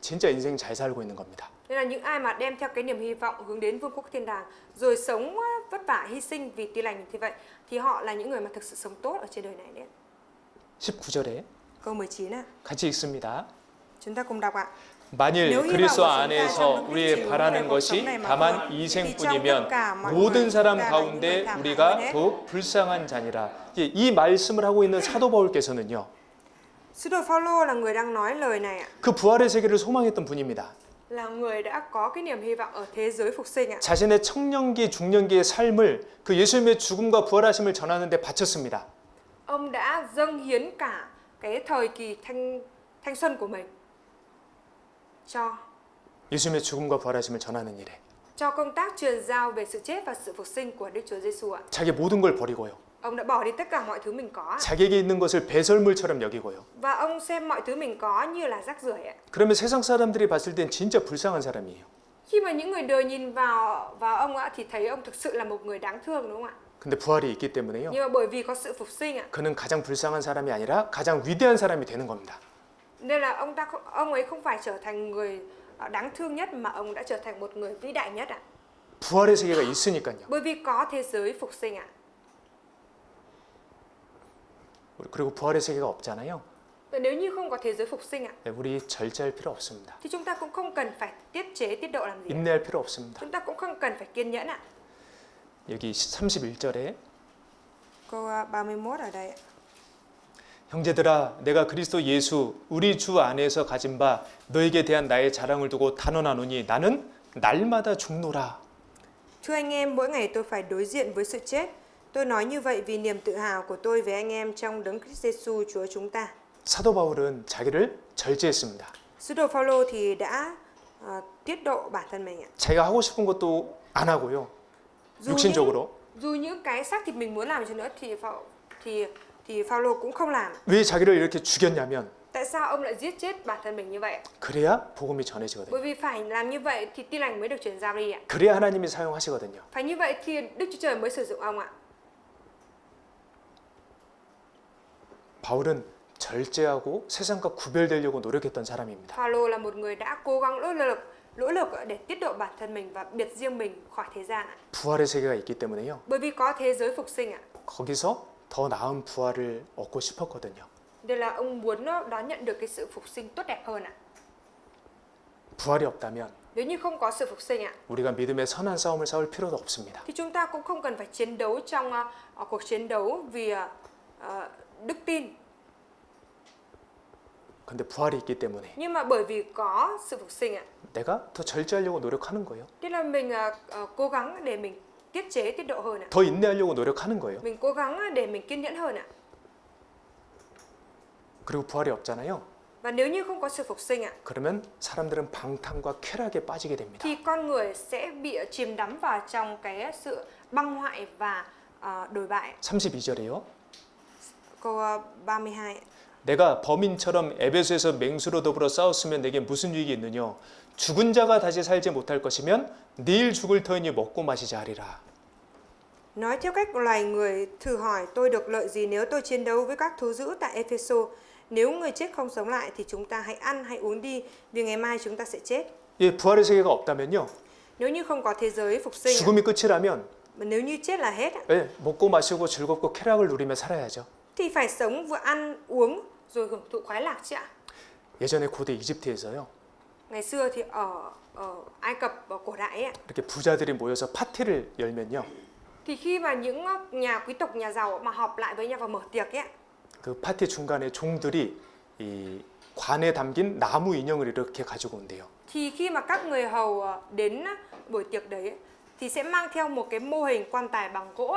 진짜 인생 잘 살고 있는 겁니다. Nên là những ai mà đem theo cái niềm hy vọng hướng đến vương quốc thiên đàng rồi sống vất vả hy sinh vì tin lành như vậy thì họ là những người mà thực sự sống tốt ở trên đời này đấy. 19절에 Câu 19 ạ. 같이 읽습니다. Chúng ta cùng đọc ạ. 만일 그리스도 안에서 우리의 바라는 것이 다만 이 생뿐이면 모든 사람 가운데 우리가 더욱 불쌍한 자니라. 이 말씀을 하고 있는 사도 바울께서는요. Sứ đồ Phaolô là người đang nói lời này ạ. 그 부활의 세계를 소망했던 분입니다. Là người đã có cái niềm hy vọng ở thế giới phục sinh ạ. 자신의 청년기, 중년기의 삶을 그 예수님의 죽음과 부활하심을 전하는 데 바쳤습니다. Ông đã dâng hiến cả cái thời kỳ thanh xuân của mình cho 예수님의 죽음과 부활하심을 전하는 일에 công tác truyền giao về sự chết và sự phục sinh của Đức Chúa Giêsu ạ. 자기 모든 걸 버리고요. Ông đã bỏ đi tất cả mọi thứ mình có 자기에게 있는 것을 배설물처럼 여기고요. và ông xem mọi thứ mình có như là rác rưởi ạ. 그러면 세상 사람들이 봤을 땐 진짜 불쌍한 사람이에요. Khi mà những người đời nhìn vào ông ạ thì thấy ông thực sự là một người đáng thương đúng không ạ? 근데 부활이 있기 때문에요. Nhưng mà bởi vì có sự phục sinh ạ, 그는 가장 불쌍한 사람이 아니라 가장 위대한 사람이 되는 겁니다. nên là ông ấy không phải trở thành người đáng thương nhất mà ông đã trở thành một người vĩ đại nhất ạ. 부활의 세계가 있으니까요. Bởi vì có thế giới phục sinh ạ. 그리고 부활의 세계가 없잖아요. Và nếu như không có thế giới phục sinh ạ, 우리 절제할 필요 없습니다. thì chúng ta cũng không cần phải tiết độ làm gì. 인내할 필요 없습니다. Chúng ta cũng không cần phải kiên nhẫn ạ. 여기 31절에 Câu 31 ở đây ạ. 형제들아 내가 그리스도 예수 우리 주 안에서 가진 바 너에게 대한 나의 자랑을 두고 단언하노니 나는 날마다 죽노라. Thưa anh em, mỗi ngày tôi phải đối diện với sự chết. Tôi nói như vậy vì niềm tự hào của tôi về anh em trong Đấng Christ Giêsu Chúa chúng ta. 사도 바울은 자기를 절제했습니다. Sứ đồ Phaolô thì đã tiết độ bản thân mình ạ. 자기가 하고 싶은 것도 안 하고요. 육신적으로. Dù những cái xác thịt mình muốn làm cho nữa thì Phaolô cũng không làm. 왜 자기를 이렇게 죽였냐면 Tại sao ông lại giết chết bản thân mình như vậy? 그래야 복음이 전해지거든요. Bởi vì phải làm như vậy thì tin lành mới được truyền giao đi ạ. 그래야 하나님이 사용하시거든요. Phải như vậy thì Đức Chúa Trời mới sử dụng ông ạ. 바울은 절제하고 세상과 구별되려고 노력했던 사람입니다. Phaolô là một người đã cố gắng nỗ lực để tiết độ bản thân mình và biệt riêng mình khỏi thế gian ạ. 부활의 세계가 있기 때문에요. Bởi vì có thế giới phục sinh ạ. 거기서 더 나은 부활을 얻고 싶었거든요. Đây là ông muốn đón nhận được cái sự phục sinh tốt đẹp hơn ạ. 부활이 없다면 Nếu như không có sự phục sinh ạ, 우리가 믿음의 선한 싸움을 싸울 필요도 없습니다. thì chúng ta cũng không cần phải chiến đấu trong cuộc chiến đấu vì đức tin. 근데 부활이 있기 때문에 Nhưng mà bởi vì có sự phục sinh ạ, 내가 더 절제하려고 노력하는 거예요. tức là mình cố gắng để mình tiết chế tiết độ hơn ạ. 더 인내하려고 노력하는 거예요. Mình cố gắng để mình kiên nhẫn hơn ạ. 그리고 부활이 없잖아요. Và nếu như không có sự phục sinh ạ, 그러면 사람들은 방탕과 쾌락에 빠지게 됩니다. thì con người sẽ bị chìm đắm vào trong cái sự băng hoại và đồi bại. 32절이요. Câu 32. 내가 범인처럼 에베소에서 맹수로 더불어 싸웠으면 내게 무슨 유익이 있느냐? 죽은 자가 다시 살지 못할 것이면 내일 죽을 터이니 먹고 마시자 하리라. Nói theo cách loài người, thử hỏi tôi được lợi gì nếu tôi chiến đấu với các thú dữ tại Epheso? Nếu người chết không sống lại thì chúng ta hãy ăn hay uống đi, vì ngày mai chúng ta sẽ chết. 예, 부활의 세계가 없다면요. Nếu như không có thế giới phục sinh, 죽음이 끝이라면 mà nếu như chết là hết, 예, 먹고 마시고 즐겁고 쾌락을 누리며 살아야죠. thì phải sống vừa ăn uống rồi hưởng thụ khoái lạc chứ ạ. 예전에 고대 이집트에서요. Ngày xưa thì ở Ai Cập và cổ đại ấy, 이렇게 부자들이 모여서 파티를 열면요. thì khi mà những nhà quý tộc, nhà giàu mà họp lại với nhau và mở tiệc ấy, 그 파티 중간에 종들이 이 관에 담긴 나무 인형을 이렇게 가지고 온대요. thì khi mà các người hầu đến buổi tiệc đấy ấy, thì sẽ mang theo một cái mô hình quan tài bằng gỗ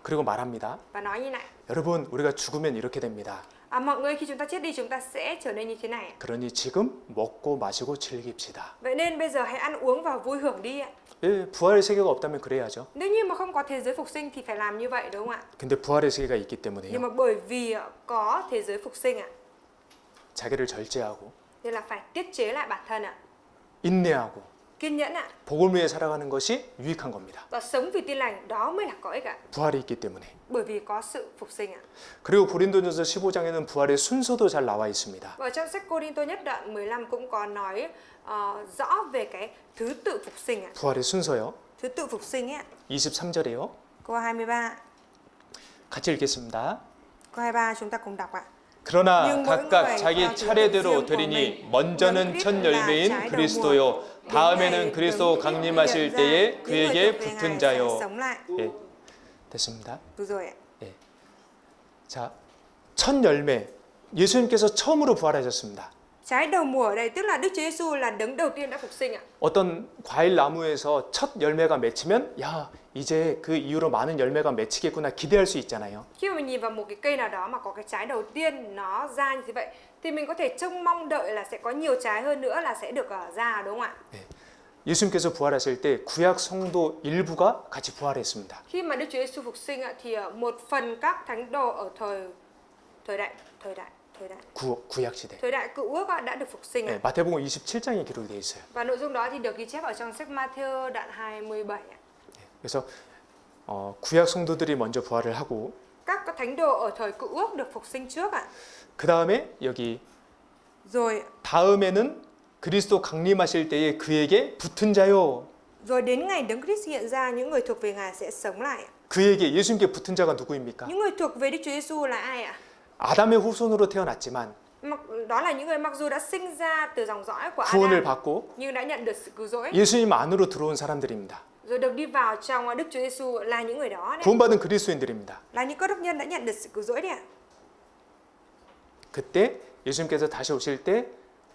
그리고 말합니다. và nói như này: 여러분, 우리가 죽으면 이렇게 됩니다. mọi người khi chúng ta chết đi chúng ta sẽ trở nên như thế này. 그러니 지금 먹고 마시고 즐깁시다. Vậy nên bây giờ hãy ăn uống và vui hưởng đi ạ. 예, 부활의 세계가 없다면 그래야죠. Nếu như mà không có thế giới phục sinh thì phải làm như vậy đúng không ạ? 근데 부활의 세계가 있기 Nhưng 때문에요. mà bởi vì có thế giới phục sinh ạ, 자기를 절제하고 nên là phải tiết chế lại bản thân ạ, 인내하고 kiên nhẫn ạ, 복을 위해 살아가는 것이 유익한 겁니다. và sống vì tin lành, đó mới là có ích ạ. 부활이 있기 때문에. Bởi vì có sự phục sinh ạ. 그리고 고린도전서 15장에는 부활의 순서도 잘 나와 있습니다. Và trong sách Cô-rin-tô nhất đoạn 15 cũng có nói rõ về cái thứ tự phục sinh ạ. 부활의 순서요. Thứ tự phục sinh ấy ạ. 23절이에요. Câu 23. 같이 읽겠습니다. Câu 23 chúng ta cùng đọc ạ. 그러나 Nhưng mỗi 각각 người 자기 theo thứ tự 차례대로 riêng của 드리니 mình. 먼저는 Đấng 첫 Christ là 열매인 trái đầu 그리스도요 mùa. 다음에는 Đến 그리스도 ngày Đấng 강림하실 Christ 때에 hiện ra, 그에게 những người thuộc về 붙은 Ngài sẽ 자요. sống lại. 예, 됐습니다. Đủ rồi ạ. 자, 첫 열매. 예수님께서 처음으로 부활하셨습니다. Trái đầu mùa ở đây tức là Đức Chúa Giêsu là đấng đầu tiên đã phục sinh ạ. 어떤 과일 나무에서 첫 열매가 맺히면 야, 이제 그 이후로 많은 열매가 맺히겠구나 기대할 수 있잖아요. Khi mà mình nhìn vào một cái cây nào đó mà có cái trái đầu tiên nó ra như thế vậy thì mình có thể trông mong đợi là sẽ có nhiều trái hơn nữa là sẽ được ra đúng không ạ? 예수님께서 부활하실 때 구약 성도 일부가 같이 부활했습니다. Khi mà Đức Chúa Giêsu phục sinh ạ, thì một phần các thánh đồ ở thời 구약 시대. thời đại cựu ước đã được phục sinh ạ. 네, 마태복음 27장에 기록이 되어 있어요. Và nội dung đó thì được ghi chép ở trong sách Ma-thi-ơ đoạn 27 ạ. 그래서 구약 성도들이 먼저 부활을 하고 Các thánh đồ ở thời cựu ước được phục sinh trước ạ. 그 다음에 여기 Rồi 다음에는 그리스도 강림하실 때에 그에게 붙은 자요. đến ngày Đấng Christ hiện ra, những người thuộc về Ngài sẽ sống lại ạ. 그에게 예수님께 붙은 자가 누구입니까? Những người thuộc về Đức Chúa Giêsu là ai ạ? 아담의 후손으로 태어났지만 Đó là những người mặc dù đã sinh ra từ dòng dõi của 구원을 Adam 받고 nhưng đã nhận được sự cứu rỗi, 예수님 안으로 들어온 사람들입니다. rồi được đi vào trong Đức Chúa Giêsu là những người đó đấy, 구원받은 그리스도인들입니다. là những cơ đốc nhân đã nhận được sự cứu rỗi đấy ạ. 그때 예수님께서 다시 오실 때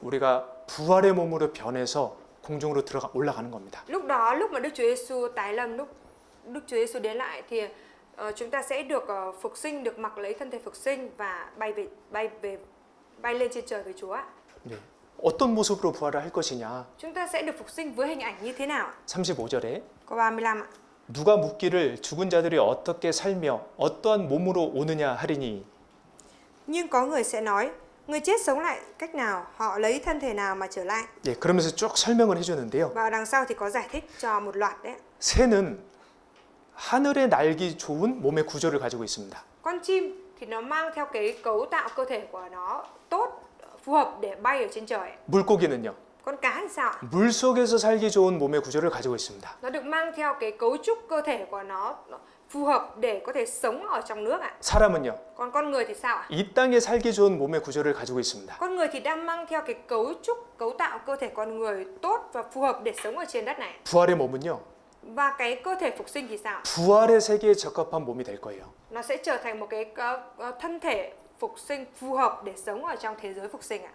우리가 부활의 몸으로 변해서 공중으로 올라가는 겁니다. Lúc đó, lúc mà Đức Chúa Giêsu tái lâm, lúc Đức Chúa Giêsu đến lại thì chúng ta sẽ được phục sinh, được mặc lấy thân thể phục sinh và bay lên trên trời với Chúa. 네. 어떤 모습으로 부활을 할 것이냐? Chúng ta sẽ được phục sinh với hình ảnh như thế nào? 35절에 Câu 35 ạ. 누가 묻기를 죽은 자들이 어떻게 살며 어떠한 몸으로 오느냐 하리니 Nhưng có người sẽ nói, Người chết sống lại cách nào? Họ lấy thân thể nào mà trở lại? 예, 그러면서 쭉 설명을 해주는데요. Và đằng sau thì có giải thích cho một loạt đấy. 새는 하늘에 날기 좋은 몸의 구조를 가지고 있습니다. Con chim thì nó mang theo cái cấu tạo cơ thể của nó tốt, phù hợp để bay ở trên trời. 물고기는요. Con cá thì sao ạ? 물 속에서 살기 좋은 몸의 구조를 가지고 있습니다. Nó được mang theo cái cấu trúc cơ thể của nó phù hợp để có thể sống ở trong nước ạ. 사람은요. Còn con người thì sao ạ? 이 땅에 살기 좋은 몸의 구조를 가지고 있습니다. Con người thì đang mang theo cái cấu trúc, cấu tạo cơ thể con người tốt và phù hợp để sống ở trên đất này. 부활의 몸은요. Và cái cơ thể phục sinh thì sao? 부활의 세계에 적합한 몸이 될 거예요. Nó sẽ trở thành một cái thân thể phục sinh phù hợp để sống ở trong thế giới phục sinh ạ.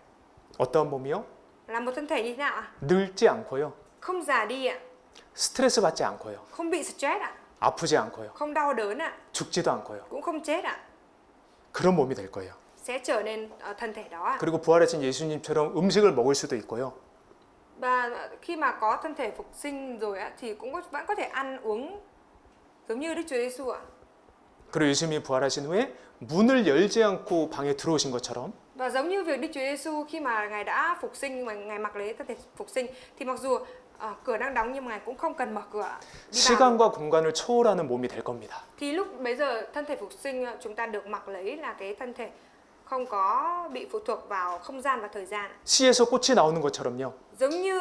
어떤 몸이요? Là một thân thể như thế nào ạ? 늙지 않고요. Không già đi ạ, 스트레스 받지 않고요. không bị stress ạ, 아프지 않고요. không đau đớn ạ, 죽지도 않고요. cũng không chết ạ. 그런 몸이 될 거예요. Sẽ trở nên thân thể đó ạ. 그리고 부활하신 예수님처럼 음식을 먹을 수도 있고요. Và khi mà có thân thể phục sinh rồi á, thì cũng vẫn có thể ăn uống giống như Đức Chúa Giêsu ạ. 그리고 예수님이 부활하신 후에 문을 열지 않고 방에 들어오신 것처럼 Và giống như việc Đức Chúa Giêsu khi mà Ngài đã phục sinh mà Ngài mặc lấy thân thể phục sinh thì mặc dù cửa đang đóng nhưng mà Ngài cũng không cần mở cửa đi vào. 시간과 공간을 초월하는 몸이 될 겁니다. Thì lúc bây giờ thân thể phục sinh chúng ta được mặc lấy là cái thân thể không có bị phụ thuộc vào không gian và thời gian. 씨에서 꽃이 나오는 것처럼요. Giống như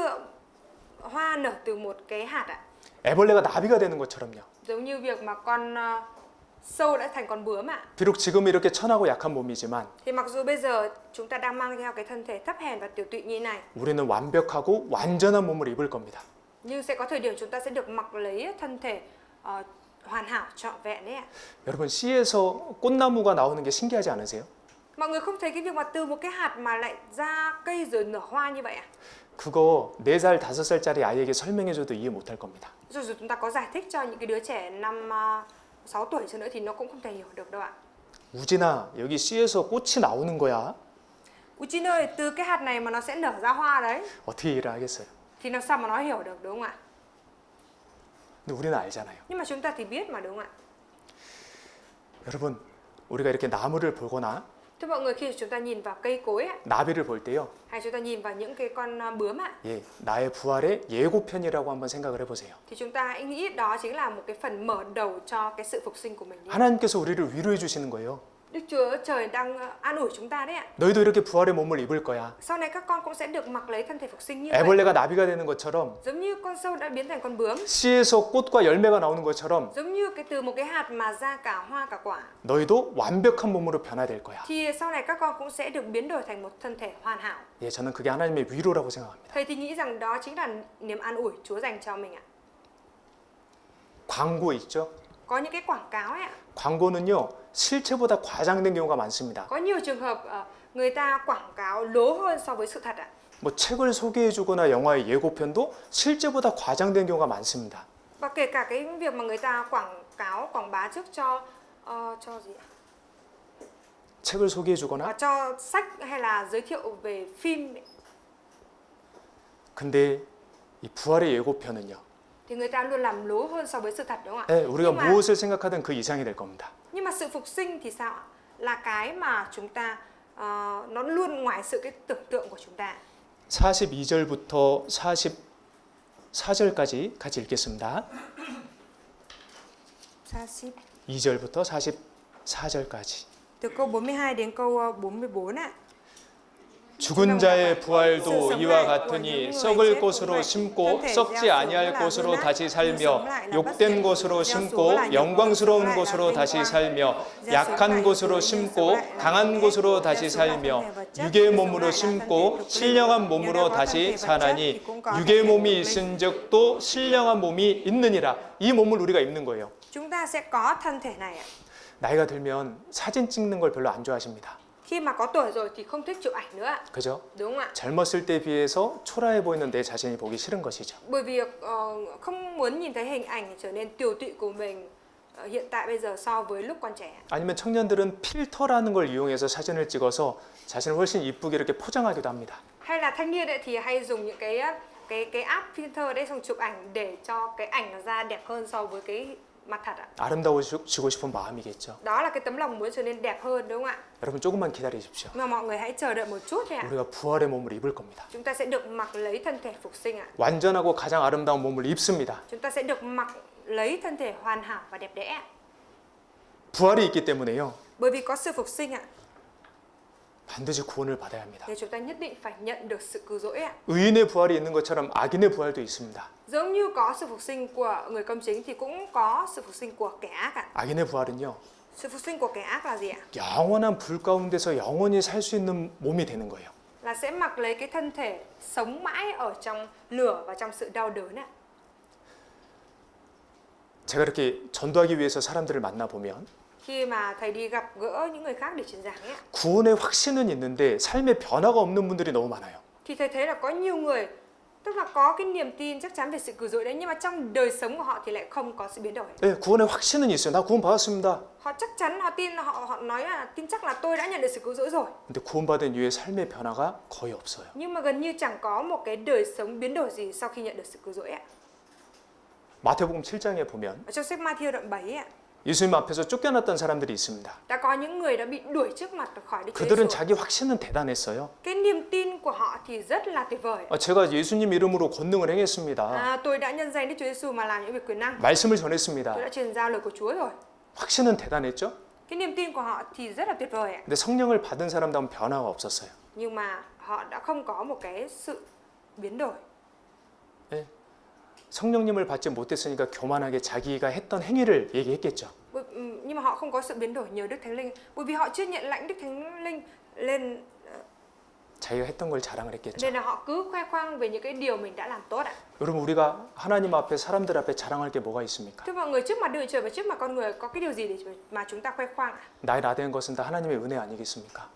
hoa nở từ một cái hạt ạ. 애벌레가 나비가 되는 것처럼요. Giống như việc mà con sâu đã thành con bướm ạ. 비록 지금 이렇게 천하고 약한 몸이지만 Thì mặc dù bây giờ chúng ta đang mang theo cái thân thể thấp hèn và tiểu tụy như này, 우리는 완벽하고 완전한 몸을 입을 겁니다. nhưng sẽ có thời điểm chúng ta sẽ được mặc lấy thân thể hoàn hảo trọn vẹn đấy ạ. 여러분 씨에서 꽃나무가 나오는 게 신기하지 않으세요? Mọi người không thấy cái việc mà từ một cái hạt mà lại ra cây rồi nở hoa như vậy à? 그거 4살, 5살짜리 아이에게 설명해줘도 이해 못할 겁니다. Dù chúng ta có giải thích cho những cái đứa trẻ năm 6 tuổi cho nữa thì nó cũng không thể hiểu được đâu ạ. 우진아, 여기 씨에서 꽃이 나오는 거야. Uchin ơi, từ cái hạt này mà nó sẽ nở ra hoa đấy. 어떻게 이해를 하겠어요? Thì làm sao mà nó hiểu được đúng không ạ? 근데 우리는 알잖아요. Nhưng mà chúng ta thì biết mà đúng không ạ? 여러분, 우리가 이렇게 나무를 보거나 Thưa mọi người, khi chúng ta nhìn vào cây cối ạ, 나비를 볼 때요. hay chúng ta nhìn vào những cái con bướm ạ, 예, 나의 부활의 예고편이라고 한번 생각을 해보세요. thì chúng ta hãy nghĩ đó chính là một cái phần mở đầu cho cái sự phục sinh của mình. 하나님께서 우리를 위로해 주시는 거예요. Đức Chúa Trời đang an ủi chúng ta đấy ạ. 너희도 이렇게 부활의 몸을 입을 거야. Sau này các con cũng sẽ được mặc lấy thân thể phục sinh như vậy. 애벌레가 나비가 되는 것처럼 Giống như con sâu đã biến thành con bướm, 씨에서 꽃과 열매가 나오는 것처럼 giống như cái từ một cái hạt mà ra cả hoa cả quả, 너희도 완벽한 몸으로 변화될 거야. thì sau này các con cũng sẽ được biến đổi thành một thân thể hoàn hảo. 예, 저는 그게 하나님의 위로라고 생각합니다. Thầy thì nghĩ rằng đó chính là niềm an ủi Chúa dành cho mình ạ. 광고 있죠? Có những cái quảng cáo ấy ạ, 광고는요, 실체보다 과장된 경우가 많습니다. có nhiều trường hợp người ta quảng cáo lố hơn so với sự thật ạ. 뭐 책을 소개해주거나 영화의 예고편도 실제보다 과장된 경우가 많습니다. Và kể cả cái việc mà người ta quảng cáo, quảng bá trước cho gì ạ? 책을 소개해주거나 Cho sách hay là giới thiệu về phim ấy, 근데 이 부활의 예고편은요. thì người ta luôn làm lố hơn so với sự thật đúng không ạ? 네, 우리가 nhưng mà, 무엇을 생각하든 그 이상이 될 겁니다. nhưng mà sự phục sinh thì sao ạ? Là cái mà chúng ta nó luôn ngoài sự cái tưởng tượng của chúng ta. 42절부터 44절까지 같이 읽겠습니다. 2절부터 44절까지. Từ câu 42 đến câu 44 ạ. 죽은 자의 부활도 이와 같으니 썩을 것으로 심고 썩지 아니할 것으로 다시 살며 욕된 것으로 심고 영광스러운 것으로 다시 살며 약한 것으로 심고 강한 것으로 다시 살며 육의 몸으로 심고 신령한 몸으로 다시 사나니 육의 몸이 있은즉 또 신령한 몸이 있느니라. 이 몸을 우리가 입는 거예요. Chúng ta sẽ có thân thể này ạ. 나이가 들면 사진 찍는 걸 별로 안 좋아하십니다. Khi mà có tuổi rồi thì không thích chụp ảnh nữa ạ. 그죠? Đúng không ạ? 젊었을 때 비해서 초라해 보이는 내 자신이 보기 싫은 것이죠. Bởi vì không muốn nhìn thấy hình ảnh trở nên tiều tụy của mình hiện tại bây giờ so với lúc còn trẻ. 아니면 청년들은 필터라는 걸 이용해서 사진을 찍어서 자신을 훨씬 이쁘게 이렇게 포장하기도 합니다. Hay là thanh niên ấy thì hay dùng những cái app filter đấy xong chụp ảnh để cho cái ảnh nó ra đẹp hơn so với cái mặt thật ạ. 아름다워지고 싶은 마음이겠죠. Đó là cái tấm lòng muốn trở nên đẹp hơn đúng không ạ? 여러분 조금만 기다리십시오. Nhưng mà mọi người hãy chờ đợi một chút thôi ạ. 우리가 부활의 몸을 입을 겁니다. Chúng ta sẽ được mặc lấy thân thể phục sinh ạ. 완전하고 가장 아름다운 몸을 입습니다. Chúng ta sẽ được mặc lấy thân thể hoàn hảo và đẹp đẽ. 부활이 있기 때문에요. Bởi vì có sự phục sinh ạ, 반드시 구원을 받아야 합니다. thì chúng ta nhất định phải nhận được sự cứu rỗi ạ. 의인의 부활이 있는 것처럼 악인의 부활도 있습니다. Giống như có sự phục sinh của người công chính thì cũng có sự phục sinh của kẻ ác ạ. 악인의 부활은요. Sự phục sinh của kẻ ác là gì ạ? 영원한 불 가운데서 영원히 살 수 있는 몸이 되는 거예요. Là sẽ mặc lấy cái thân thể sống mãi ở trong lửa và trong sự đau đớn ạ. 제가 이렇게 전도하기 위해서 사람들을 만나 보면 Khi mà thầy đi gặp gỡ những người khác để truyền giảng ấy ạ, 구원의 확신은 있는데 삶의 변화가 없는 분들이 너무 많아요. thì thầy thấy là có nhiều người tức là có cái niềm tin chắc chắn về sự cứu rỗi đấy, nhưng mà trong đời sống của họ thì lại không có sự biến đổi. 네, 구원의 확신은 있어요. 나 구원 받았습니다. Họ chắc chắn họ tin, họ nói là tin chắc là tôi đã nhận được sự cứu rỗi rồi, 근데 구원받은 이후에 삶의 변화가 거의 없어요. nhưng mà gần như chẳng có một cái đời sống biến đổi gì sau khi nhận được sự cứu rỗi ạ. 마태복음 7장에 보면 Ở trong sách Ma-thi-ơ đoạn 7 ạ, 예수님 앞에서 쫓겨났던 사람들이 있습니다. đã có những người đã bị đuổi trước mặt khỏi Đức Chúa 그들은 Giêsu. 자기 확신은 대단했어요. Cái niềm tin của họ thì rất là tuyệt vời. 제가 예수님 이름으로 권능을 행했습니다. Tôi đã nhân danh Đức Chúa Giêsu mà làm những việc quyền năng. 말씀을 Tôi 전했습니다. đã truyền giao lời của Chúa rồi. 확신은 대단했죠. Cái niềm tin của họ thì rất là tuyệt vời ạ. 근데 성령을 받은 사람들은 변화가 없었어요. Nhưng mà họ đã không có một cái sự biến đổi. 성령님을 받지 못했으니까 교만하게 자기가 했던 행위를 얘기했겠죠. Nhưng mà họ không có sự biến đổi nhờ Đức Thánh Linh, bởi vì họ chưa nhận lãnh Đức Thánh Linh lên, 자기가 했던 걸 자랑을 했겠죠. nên là họ cứ khoe khoang về những cái điều mình đã làm tốt ạ. 여러분 우리가 하나님 앞에 사람들 앞에 자랑할 게 뭐가 있습니까? Thưa mọi người, trước mặt Đức Trời và trước mặt con người có cái điều gì để mà chúng ta khoe khoang ạ? 나의 나된 것은 다 하나님의 은혜 아니겠습니까?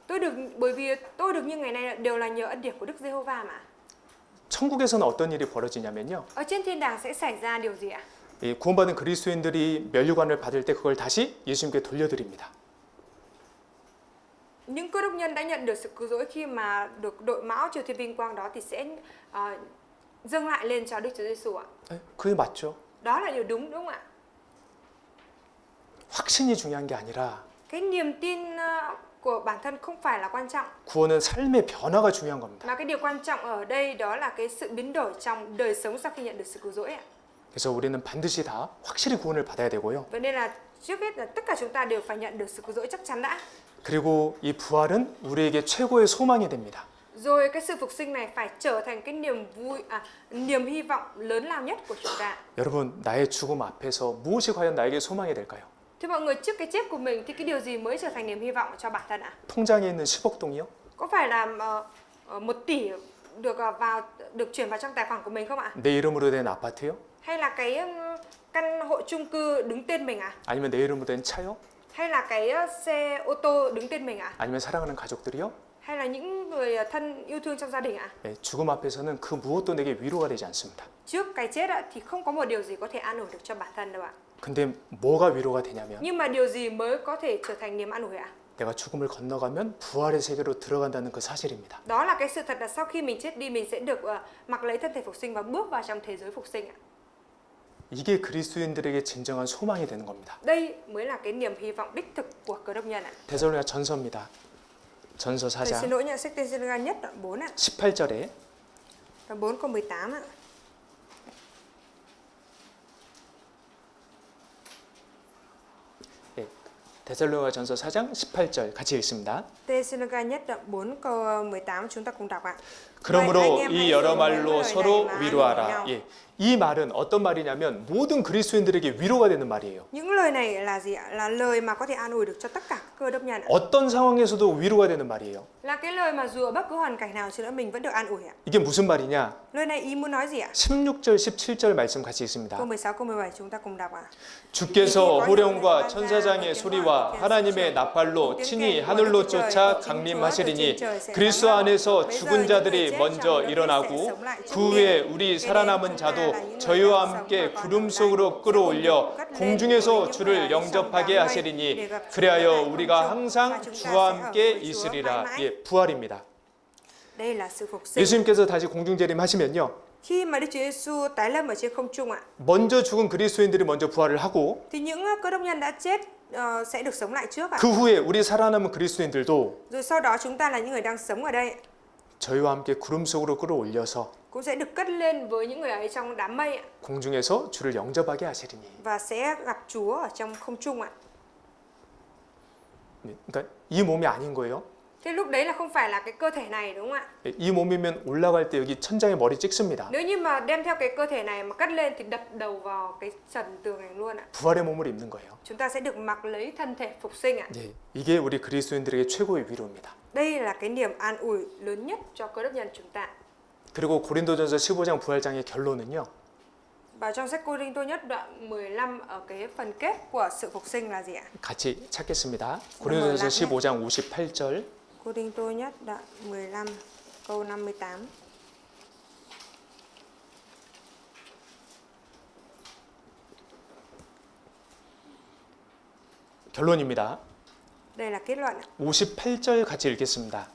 Bởi vì tôi được như ngày nay đều là nhờ ân điển của Đức Giê-hô-va mà. 천국에서는 어떤 일이 벌어지냐면요. Ở trên thiên đàng sẽ xảy ra điều gì ạ? 이 구원받은 그리스도인들이 면류관을 받을 때 그걸 다시 예수님께 돌려드립니다. Những cơ đốc nhân đã nhận được sự cứu rỗi khi mà được đội mão triều thiên vinh quang đó thì sẽ dâng lại lên cho Đức Chúa Giêsu ạ. 그게 맞죠. Đó là điều đúng không ạ? 확신이 중요한 게 아니라 Cái niềm tin của bản thân không phải là quan trọng, 구원은 삶의 변화가 중요한 겁니다. mà cái điều quan trọng ở đây đó là cái sự biến đổi trong đời sống sau khi nhận được sự cứu rỗi ạ. 그래서 우리는 반드시 다 확실히 구원을 받아야 되고요. Vậy nên là trước hết là tất cả chúng ta đều phải nhận được sự cứu rỗi chắc chắn đã. 그리고 이 부활은 우리에게 최고의 소망이 됩니다. Rồi cái sự phục sinh này phải trở thành cái niềm hy vọng lớn lao nhất của chúng ta. 여러분 나의 죽음 앞에서 무엇이 과연 나에게 소망이 될까요? Thưa mọi người, trước cái chết của mình thì cái điều gì mới trở thành niềm hy vọng cho bản thân ạ? 통장에 있는 10억 동이요? Có phải là 1 tỷ được chuyển vào trong tài khoản của mình không ạ? 내 이름으로 된 아파트요? Hay là cái căn hộ chung cư đứng tên mình ạ? 아니면 내 이름으로 된 차요? Hay là cái xe ô tô đứng tên mình ạ? 아니면 사랑하는 가족들이요? Hay là những người thân yêu thương trong gia đình ạ? 네, 죽음 앞에서는 그 무엇도 내게 위로가 되지 않습니다. Trước cái chết ạ, thì không có một điều gì có thể an ủi được cho bản thân đâu ạ. 근데 뭐가 위로가 되냐면 Nhưng mà điều gì mới có thể trở thành niềm an ủi ạ? 내가 죽음을 건너가면 부활의 세계로 들어간다는 그 사실입니다. Đó là cái sự thật là sau khi mình chết đi mình sẽ được mặc lấy thân thể phục sinh và bước vào trong thế giới phục sinh ạ. 이게 그리스도인들에게 진정한 소망이 되는 겁니다. Đây mới là cái niềm hy vọng đích thực của cơ đốc nhân ạ. 데살로니가 전서입니다. 전서 Thầy xin 4장 lỗi nha, sách Tên-xin-ga nhất đoạn 4 ạ. 18절에 Đoạn 4 câu 18 ạ. 데살로니가 전서 4장 18절 같이 읽습니다. Tên-xin-ga nhất đoạn 4 câu 18 chúng ta cùng đọc ạ. 그러므로 이 여러 말로 서로 위로하라. 예. 이 말은 어떤 말이냐면 모든 그리스도인들에게 위로가 되는 말이에요. Những lời này là gì ạ? Là lời mà có thể an ủi được cho tất cả các cơ đốc nhân ạ. 어떤 상황에서도 위로가 되는 말이에요. Là cái lời mà dù ở bất cứ hoàn cảnh nào chứ nữa mình vẫn được an ủi ạ. 이게 무슨 말이냐? Lời này ý muốn nói gì ạ? 16절, 17절 말씀 같이 읽습니다. Câu 16, câu 17 chúng ta cùng đọc ạ. 주께서 호령과 천사장의 소리와 하나님의 나팔로 친히 하늘로 쫓아 강림하시리니 그리스도 안에서 죽은 자들이 먼저 일어나고 그 후에 우리 살아남은 자도 저희와 함께 구름 속으로 끌어올려 공중에서 주를 영접하게 하시리니 그리하여 우리가 항상 주와 함께 있으리라. 예, 부활입니다. Đây là sự phục sinh. 예수님께서 다시 공중재림하시면요. Khi mà Đức Chúa Giêsu tái lâm ở trên không trung ạ, 먼저 죽은 그리스도인들이 먼저 부활을 하고 thì những cơ đốc nhân đã chết sẽ được sống lại trước ạ. 그 후에 우리 살아남은 그리스도인들도 Rồi sau đó chúng ta là những người đang sống ở đây 저희와 함께 구름 속으로 끌어올려서 cũng sẽ được cất lên với những người ấy trong đám mây ạ, 공중에서 주를 영접하게 하시리니. và sẽ gặp Chúa ở trong không trung ạ. 그러니까 이 몸이 아닌 거예요. Thế lúc đấy là không phải là cái cơ thể này đúng không ạ? 이 몸이면 올라갈 때 여기 천장에 머리 찍습니다. Nếu như mà đem theo cái cơ thể này mà cất lên thì đập đầu vào cái trần tường này luôn ạ. 부활의 몸을 입는 거예요. Chúng ta sẽ được mặc lấy thân thể phục sinh ạ. 예, 이게 우리 그리스도인들에게 최고의 위로입니다. Đây là cái niềm an ủi lớn nhất cho cơ đốc nhân chúng ta. 그리고 고린도전서 15장 부활장의 결론은요. Và trong sách Cô-rinh-tô nhất đoạn 15 ở cái phần kết của sự phục sinh là gì ạ? 같이 찾겠습니다. 고린도전서 15장 58절. Cô-rinh-tô nhất đoạn 15 câu 58. 결론입니다. Đây là kết luận ạ. 58절 같이 읽겠습니다.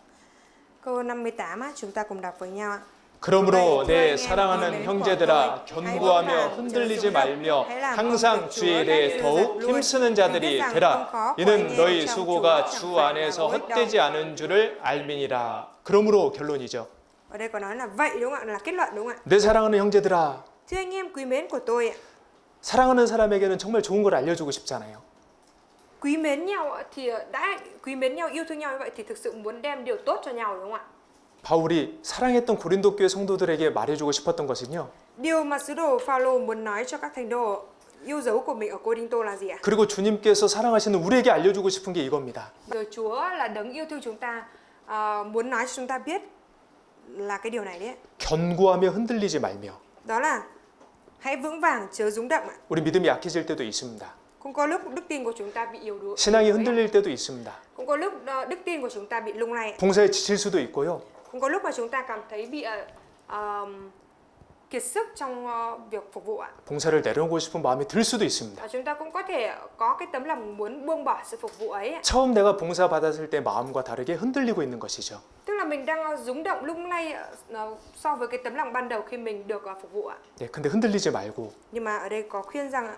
Câu 58 á, chúng ta cùng đọc với nhau ạ. 그러므로 내 사랑하는 형제들아 견고하며 흔들리지 말며 항상 주의 일에 더욱 힘쓰는 자들이 되라. 이는 너희 수고가 주 안에서 헛되지 않은 줄을 알미니라. 그러므로 결론이죠. Ở đây có nói là vậy đúng không ạ? Là kết luận đúng không ạ? 내 사랑하는 형제들아, Thưa anh em quý mến của tôi ạ. 사랑하는 사람에게는 정말 좋은 걸 알려주고 싶잖아요. Quý mến nhau ạ, thì đã quý mến nhau, yêu thương nhau như vậy thì thực sự muốn đem điều tốt cho nhau đúng không ạ? 바울이 사랑했던 고린도 교회 성도들에게 말해주고 싶었던 것은요. Điều mà sứ đồ Phaolô muốn nói cho các thánh đồ yêu dấu của mình ở Cô-rinh-tô là gì ạ? 그리고 주님께서 사랑하시는 우리에게 알려주고 싶은 게 이겁니다. Rồi Chúa là đấng yêu thương chúng ta, muốn nói cho chúng ta biết là cái điều này đấy. 견고하며 흔들리지 말며. Đó là hãy vững vàng chớ rúng động ạ. 우리 믿음이 약해질 때도 있습니다. Cũng có lúc đức tin của chúng ta bị yếu đuối. 신앙이 흔들릴 때도 있습니다. Cũng có lúc đức tin của chúng ta bị lung lay. 봉사에 지칠 수도 있고요. Cũng có lúc mà chúng ta cảm thấy bị kiệt sức trong việc phục vụ ạ. 봉사를 내려놓고 싶은 마음이 들 수도 있습니다. Và chúng ta cũng có thể có cái tấm lòng muốn buông bỏ sự phục vụ ấy ạ. 처음 내가 봉사 받았을 때 마음과 다르게 흔들리고 있는 것이죠. Tức là mình đang rúng động lung lay so với cái tấm lòng ban đầu khi mình được phục vụ ạ. 네, 근데 흔들리지 말고 Nhưng mà ở đây có khuyên rằng ạ,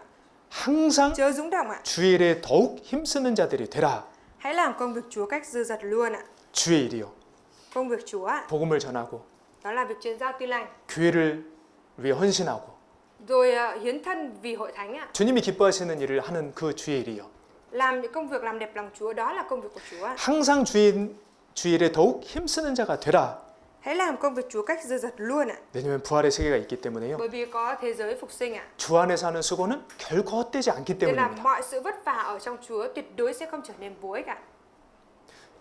항상 chớ rúng động ạ. 주의 일에 더욱 힘쓰는 자들이 되라. Hãy làm công việc Chúa cách dư dật luôn ạ. 주의 일이요. Công việc Chúa ạ, 복음을 전하고 đó là việc truyền giao tin lành, 교회를 위해 헌신하고 rồi hiến thân vì hội thánh ạ. 주님이 기뻐하시는 일을 하는 그 주의 일이요. Làm những công việc làm đẹp lòng Chúa, đó là công việc của Chúa ạ. 항상 주의 일에 더욱 힘쓰는 자가 되라. Hãy làm công việc Chúa cách dư dật luôn ạ. 왜냐하면 부활의 세계가 있기 때문에요. Bởi vì có thế giới phục sinh ạ. 주 안에서 하는 수고는 결코 헛되지 않기 Nên là 때문입니다. mọi sự vất vả ở trong Chúa tuyệt đối sẽ không trở nên vô ích ạ.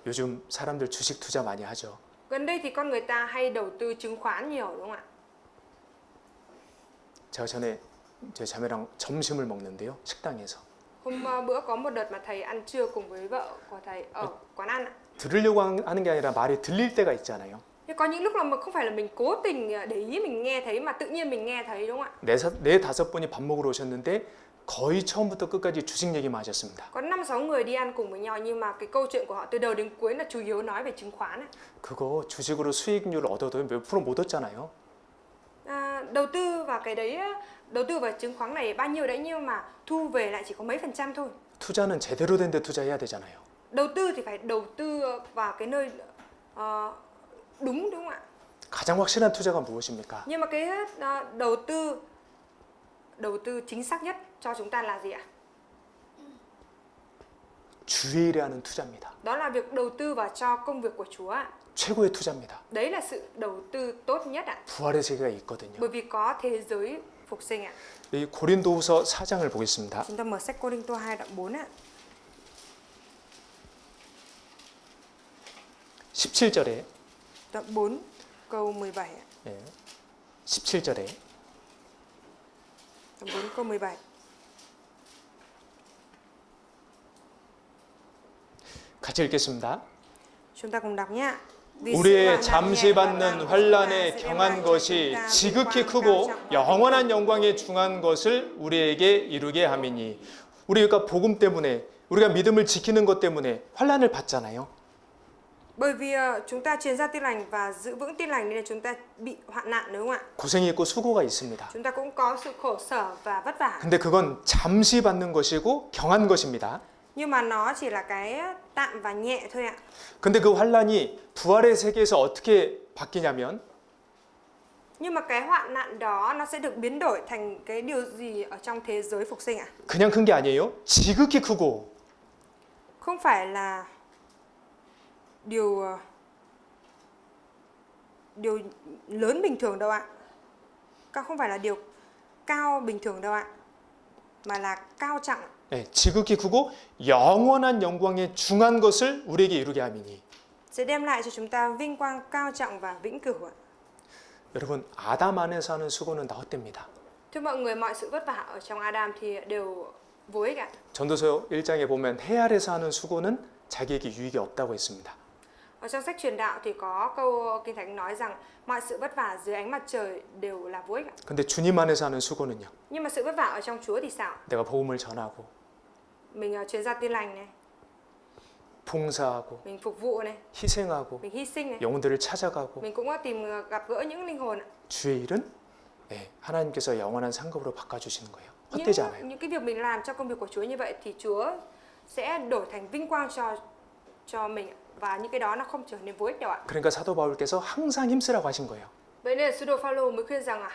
요즘 사람들 주식 투자 많이 하죠. Gần đây thì con người ta hay đầu tư chứng khoán nhiều đúng không ạ? 제가 전에 제 자매랑 점심을 먹는데요. 식당에서. Hôm bữa có một đợt mà thầy ăn trưa cùng với vợ của thầy ở quán ăn ạ. 들으려고 하는 게 아니라 말이 들릴 때가 있잖아요. Nhưng có những lúc là không phải là mình cố tình để ý mình nghe thấy mà tự nhiên mình nghe thấy đúng không ạ? 네 다섯 분이 밥 먹으러 오셨는데 거의 처음부터 끝까지 주식 얘기만 하셨습니다. Có 5-6 người đi ăn cùng với nhau nhưng mà cái câu chuyện của họ từ đầu đến cuối là chủ yếu nói về chứng khoán ạ. 그거 주식으로 수익률을 얻어도 몇 프로 못 얻잖아요. Đầu tư vào cái đấy, đầu tư vào chứng khoán này bao nhiêu đấy nhưng mà thu về lại chỉ có mấy % thôi. 투자는 제대로 된 데 투자해야 되잖아요. Đầu tư thì phải đầu tư vào cái nơi đúng không ạ? 가장 확실한 투자가 무엇입니까? Nhưng mà cái đầu tư chính xác nhất cho chúng ta là gì ạ? 주의 일에 하는 투자입니다. Đó là việc đầu tư vào cho công việc của Chúa ạ. 최고의 투자입니다. Đấy là sự đầu tư tốt nhất ạ. 부활의 세계가 있거든요. Bởi vì có thế giới phục sinh ạ. 이 고린도후서 4장을 보겠습니다. Chúng ta mở sách Cô-rinh-tô 2 đoạn 4 ạ. 17절에 Đoạn 4 câu 17 ạ. 17절에 Đoạn 4 câu 17. 같이 읽겠습니다. Chúng ta cùng đọc nhé. 우리의 잠시 받는 환난에 경한 것이 지극히 크고 영원한 영광에 중한 것을 우리에게 이루게 함이니. 우리가 복음 때문에 우리가 믿음을 지키는 것 때문에 환난을 받잖아요. Bởi vì chúng ta truyền ra tin lành và giữ vững tin lành nên là chúng ta bị hoạn nạn, đúng không ạ? 고생이 있고 수고가 있습니다. Chúng ta cũng có sự khổ sở và vất vả. 근데 그건 잠시 받는 것이고 경한 것입니다. Nhưng mà nó chỉ là cái tạm và nhẹ thôi ạ. 근데 그 환란이 부활의 세계에서 어떻게 바뀌냐면 Nhưng mà cái hoạn nạn đó nó sẽ được biến đổi thành cái điều gì ở trong thế giới phục sinh ạ? 그냥 큰 게 아니에요. 지극히 크고 Không phải là điều lớn bình thường đâu ạ. Không phải là điều cao bình thường đâu ạ. Mà là cao trọng. 네, 지극히 크고 영원한 영광에 중한 것을 우리에게 이루게 함이니. Sẽ đem lại cho chúng ta vinh quang cao trọng và vĩnh cửu ạ. 여러분, 아담 안에서 하는 수고는 다 헛됩니다. Thưa mọi người, mọi sự vất vả ở trong Adam thì đều vô ích ạ. 전도서 1장에 보면 해 아래서 하는 수고는 자기에게 유익이 없다고 했습니다. Ở trong sách truyền đạo thì có câu Kinh Thánh nói rằng mọi sự vất vả dưới ánh mặt trời đều là vô ích ạ. 근데 주님 안에서 하는 수고는요. Nhưng mà sự vất vả ở trong Chúa thì sao? 내가 복음을 전하고 Mình truyền ra tin lành này, 봉사하고 mình phục vụ này, 희생하고 mình hy sinh này. 영혼들을 찾아가고 Mình cũng tìm gặp gỡ những linh hồn ạ. 주의 일은 하나님께서 영원한 상급으로 바꿔주시는 거예요. 헛되지 않아요. Những cái việc mình làm cho công việc của Chúa như vậy thì Chúa sẽ đổi thành vinh quang cho mình và những cái đó nó không trở nên vô ích đâu ạ. 그러니까 사도 바울께서 항상 힘쓰라고 하신 거예요. Vậy nên là sứ đồ Phaolô mới khuyên rằng là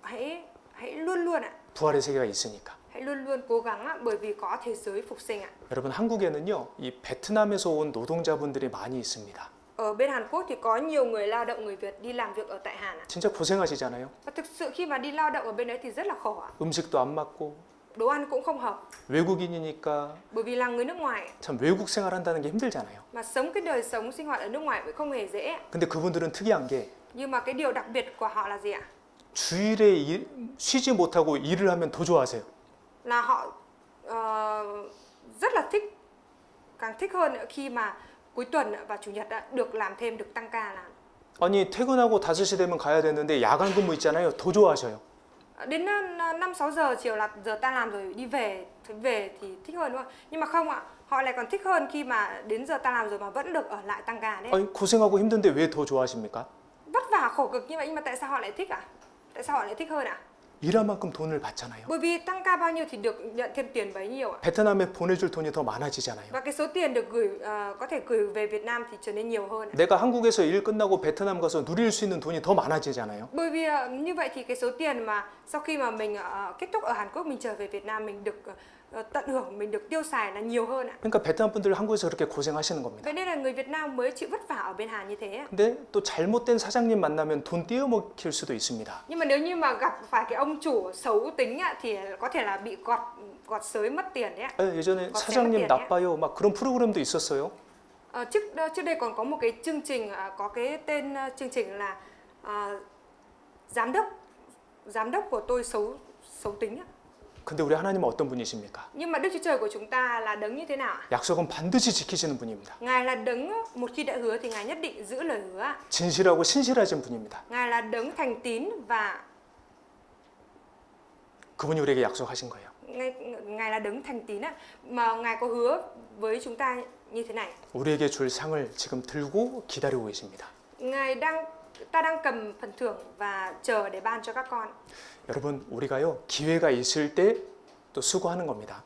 hãy luôn luôn ạ, 부활의 세계가 있으니까. hãy luôn luôn cố gắng ạ, bởi vì có thế giới phục sinh ạ. 여러분 한국에는요, 이 베트남에서 온 노동자분들이 많이 있습니다. Ở bên Hàn Quốc thì có nhiều người lao động người Việt đi làm việc ở tại Hàn ạ. 진짜 고생하시잖아요. Và thực sự khi mà đi lao động ở bên đấy thì rất là khổ ạ. 음식도 안 맞고 Đồ ăn cũng không hợp, 외국인이니까 bởi vì là người nước ngoài 참 외국 생활한다는 게 힘들잖아요. mà sống cái đời sống sinh hoạt ở nước ngoài cũng không hề dễ ạ. 근데 그분들은 특이한 게 Nhưng mà cái điều đặc biệt của họ là gì ạ? 주일에 쉬지 못하고 일을 하면 더 좋아하세요. Là họ rất là thích, càng thích hơn nữa khi mà cuối tuần và chủ nhật được làm thêm, được tăng ca làm. 아니 퇴근하고 5시 되면 가야 되는데 야간 근무 있잖아요. 더 좋아하셔요. Đến 5-6 giờ chiều là giờ ta làm rồi đi về thì thích hơn đúng không? Nhưng mà không ạ, họ lại còn thích hơn khi mà đến giờ ta làm rồi mà vẫn được ở lại tăng ca đấy. 아니 고생하고 힘든데 왜 더 좋아하십니까? Vất vả khổ cực như vậy nhưng mà tại sao họ lại thích ạ? Tại sao họ lại thích hơn ạ? 일한 만큼 돈을 받잖아요. Bởi vì tăng ca bao nhiêu thì được nhận thêm tiền bấy nhiêu ạ. 베트남에 보내줄 돈이 더 많아지잖아요. Và cái số tiền được có thể gửi về Việt Nam thì trở nên nhiều hơn ạ. 내가 한국에서 일 끝나고 베트남 가서 누릴 수 있는 돈이 더 많아지잖아요. Bởi vì như vậy thì cái số tiền mà sau khi mà mình kết thúc ở Hàn Quốc mình trở về Việt Nam mình được tận hưởng, mình được tiêu xài là nhiều hơn ạ. 그러니까 베트남 분들 한국에서 그렇게 고생하시는 겁니다. Vậy nên là người Việt Nam mới chịu vất vả ở bên Hàn như thế ạ. 근데 또 잘못된 사장님 만나면 돈 떼어먹힐 수도 있습니다. Nhưng mà nếu như mà gặp phải cái ông chủ xấu tính ạ, thì có thể là bị gọt xới mất tiền đấy ạ. 예전에 거 사장님 세븐틴이야? 나빠요 막 그런 프로그램도 있었어요. Trước đây còn có một cái chương trình có cái tên chương trình là giám đốc của tôi xấu tính ạ. 근데 우리 하나님은 어떤 분이십니까? Nhưng mà Đức Chúa Trời của chúng ta là đấng như thế nào ạ? 약속은 반드시 지키시는 분입니다. Ngài là đấng một khi đã hứa thì Ngài nhất định giữ lời hứa ạ. 진실하고 신실하신 분입니다. Ngài là đấng thành tín và 그분이 우리에게 약속하신 거예요. Ngài là đấng thành tín ạ. Mà Ngài có hứa với chúng ta như thế này. 우리에게 줄 상을 지금 들고 기다리고 계십니다. Ta đang cầm phần thưởng và chờ để ban cho các con. 여러분 우리가요 기회가 있을 때 또 수고하는 겁니다.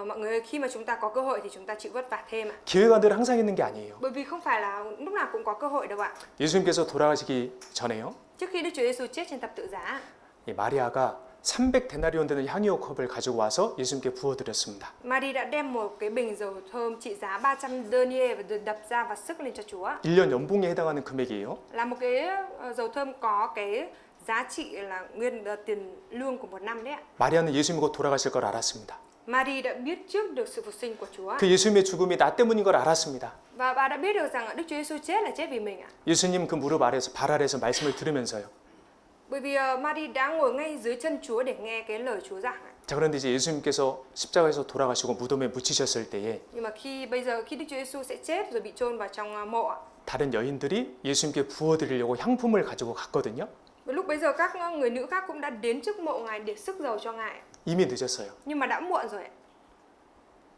Mọi người ơi, khi mà chúng ta có cơ hội thì chúng ta chịu vất vả thêm ạ. 기회가 늘 항상 있는 게 아니에요. Bởi vì không phải là lúc nào cũng có cơ hội đâu ạ. 예수님께서 돌아가시기 전에요. Trước khi Đức Chúa Giêsu chết trên thập tự giá, 이 마리아가 300데나리온 되는 향유 컵을 가지고 와서 예수님께 부어드렸습니다. Mary đã đem một cái bình dầu thơm trị giá 300 denier và đập ra và sức lên cho Chúa. 1년 연봉에 해당하는 금액이에요. Là một cái dầu thơm có cái giá trị là nguyên tiền lương của một năm đấy ạ. 마리아는 예수님이 곧 돌아가실 걸 알았습니다. Mary đã biết trước được sự phục sinh của Chúa. 그 예수님의 죽음이 나 때문인 걸 알았습니다. Và bà đã biết được rằng Đức Chúa Giêsu chết là chết vì mình ạ. 예수님 그 무릎 아래서 발 아래서 말씀을 들으면서요. Bởi vì Mary đã ngồi ngay dưới chân Chúa để nghe cái lời Chúa giảng ạ. 자 그런데 이제 예수님께서 십자가에서 돌아가시고 무덤에 묻히셨을 때에 Nhưng mà khi Đức Chúa Giêsu sẽ chết rồi bị chôn vào trong mộ ạ. 다른 여인들이 예수님께 부어드리려고 향품을 가지고 갔거든요. Và lúc bấy giờ các người nữ khác cũng đã đến trước mộ Ngài để sức dầu cho Ngài. 이미 늦었어요. Nhưng mà đã muộn rồi ạ.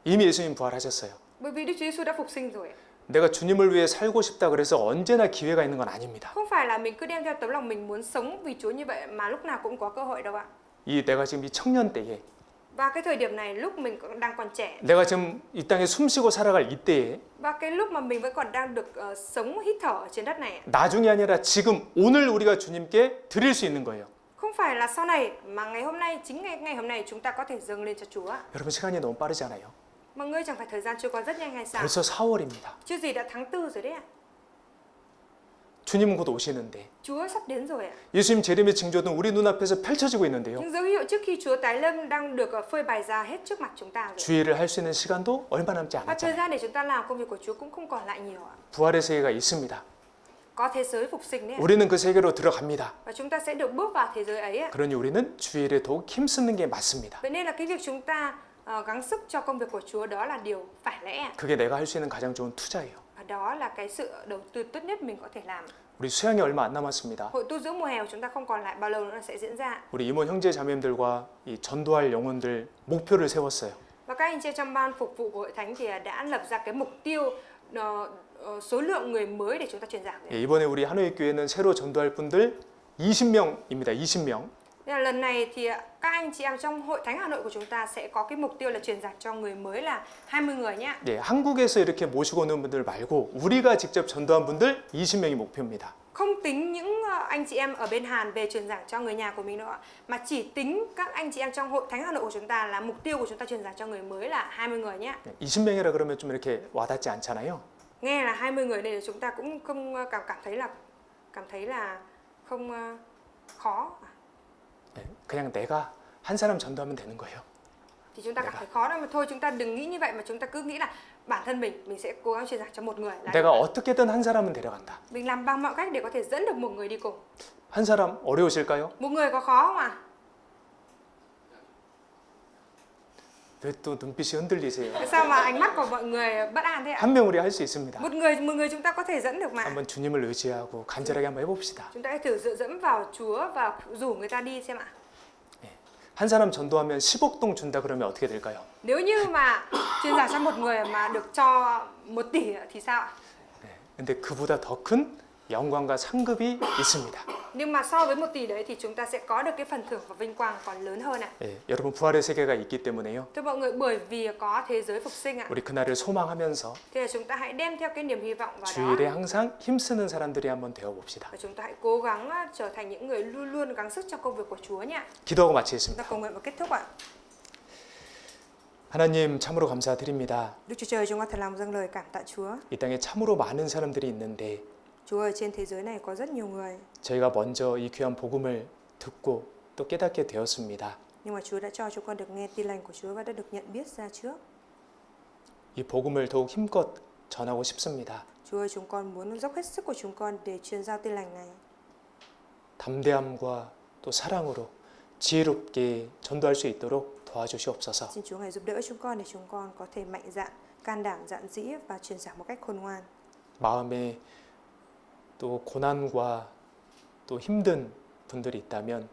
이미 예수님 부활하셨어요. Bởi vì Đức Chúa Giêsu đã phục sinh rồi. 내가 주님을 위해 살고 싶다 그래서 언제나 기회가 있는 건 아닙니다. Không phải là mình cứ đem theo tấm lòng mình muốn sống vì Chúa như vậy mà lúc nào cũng có cơ hội đâu ạ. 이 내가 지금 이 청년 때에 Và cái thời điểm này lúc mình đang còn trẻ 내가 지금 이 땅에 숨쉬고 살아갈 이때에 và cái lúc mà mình vẫn còn đang được sống hít thở ở trên đất này, 나중이 아니라 지금 오늘 우리가 주님께 드릴 수 있는 거예요. không phải là sau này mà ngày hôm nay, chính ngày hôm nay chúng ta có thể dâng lên cho Chúa. 여러분 시간이 너무 빠르지 않아요? Mọi người chẳng phải thời gian trôi qua rất nhanh hay sao? 벌써 4월입니다. Chưa gì đã tháng 4 rồi đấy ạ. 주님은 곧 오시는데 Chúa sắp đến rồi ạ. 예수님 재림의 징조는 우리 눈앞에서 펼쳐지고 있는데요. Những dấu hiệu trước khi Chúa tái lâm đang được phơi bày ra hết trước mặt chúng ta rồi. 주의를 할 수 있는 시간도 얼마 남지 Và thời 않았잖아요. gian để chúng ta làm công việc của Chúa cũng không còn lại nhiều ạ. 부활의 세계가 있습니다. Có thế giới phục sinh đấy ạ. 우리는 그 세계로 들어갑니다. Và chúng ta sẽ được bước vào thế giới ấy ạ. 그러니 우리는 주일에 더욱 힘쓰는 게 맞습니다. Vậy nên là cái việc chúng ta gắng sức cho công việc của Chúa đó là điều phải lẽ. 그게 내가 할 수 있는 가장 좋은 투자예요. Và đó là cái sự đầu tư tốt nhất mình có thể làm. 우리 수양이 얼마 안 남았습니다. Hội tu dưỡng mùa hè của chúng ta không còn lại bao lâu nữa sẽ diễn ra. 우리 임원 형제 자매님들과 이 전도할 영혼들 목표를 세웠어요. Và các anh chị trong ban phục vụ của hội thánh thì đã lập ra cái mục tiêu số lượng người mới để chúng ta truyền giảng. 예, 이번에 우리 하노이 교회는 새로 전도할 분들 20명입니다. 20명. Nên là lần này thì các anh chị em trong hội thánh Hà Nội của chúng ta sẽ có cái mục tiêu là truyền giảng cho người mới là 20 người nhé. 예, 한국에서 이렇게 모시고 오는 분들 말고 우리가 직접 전도한 분들 20명이 목표입니다. Không tính những anh chị em ở bên Hàn về truyền giảng cho người nhà của mình nữa, mà chỉ tính các anh chị em trong hội thánh Hà Nội của chúng ta là mục tiêu của chúng ta truyền giảng cho người mới là 20 người nhé. 20명이라 그러면 좀 이렇게 와닿지 않잖아요. Nghe là 20 người này chúng ta cũng không cảm thấy là không khó. 예, 그냥 내가 한 사람 전도하면 되는 거예요. Thì chúng ta cảm thấy khó đâu mà thôi, chúng ta đừng nghĩ như vậy mà chúng ta cứ nghĩ là bản thân mình sẽ cố gắng truyền giảng cho một người. 내가 어떻게든 한 사람은 데려간다. Mình làm bằng mọi cách để có thể dẫn được một người đi cùng. 한 사람 어려우실까요? Một người có khó không ạ? 왜 또 눈빛이 흔들리세요? Tại sao mà ánh mắt của mọi người bất an thế ạ? 한 명 우리 할 수 있습니다. Một người chúng ta có thể dẫn được mà. 한번 주님을 의지하고 간절하게 한번 해봅시다. Chúng ta hãy thử dựa dẫm vào Chúa và rủ người ta đi xem ạ. 한 사람 전도하면 10억 동 준다 그러면 어떻게 될까요? Nếu như mà truyền giảng cho một người mà được cho 1 tỷ thì sao ạ? 네, 근데 그보다 더 큰 영광과 상급이 있습니다. Nhưng mà so với 1 tỷ đấy thì chúng ta sẽ có được cái phần thưởng và vinh quang còn lớn hơn ạ. 예, 여러분 부활의 세계가 있기 때문에요. Thưa mọi người, bởi vì có thế giới phục sinh ạ, 우리 그날을 소망하면서 thì là chúng ta hãy đem theo cái niềm hy vọng vào 주일에 đó. 항상 힘쓰는 사람들이 한번 되어 봅시다. Và chúng ta hãy cố gắng trở thành những người luôn luôn gắng sức trong công việc của Chúa nhé. 기도하고 Chúng 마치겠습니다. ta cầu nguyện và kết thúc ạ. 하나님 참으로 감사드립니다. Đức Chúa Trời, chúng con thật lòng dâng lời cảm tạ Chúa. 이 땅에 참으로 많은 사람들이 있는데 Chúa ơi, trên thế giới này có rất nhiều người, 저희가 먼저 이 귀한 복음을 듣고 또 깨닫게 되었습니다. nhưng mà Chúa đã cho chúng con được nghe tin lành của Chúa và đã được nhận biết ra trước. 이 복음을 더욱 힘껏 전하고 싶습니다. Chúa ơi, chúng con muốn dốc hết sức của chúng con để truyền giao tin lành này. 담대함과 또 사랑으로 지혜롭게 전도할 수 있도록 도와주시옵소서. Xin Chúa Ngài giúp đỡ chúng con để chúng con có thể mạnh dạn, can đảm, dạn dĩ và truyền giảng một cách khôn ngoan. 마음에 또 고난과 또 힘든 분들이 있다면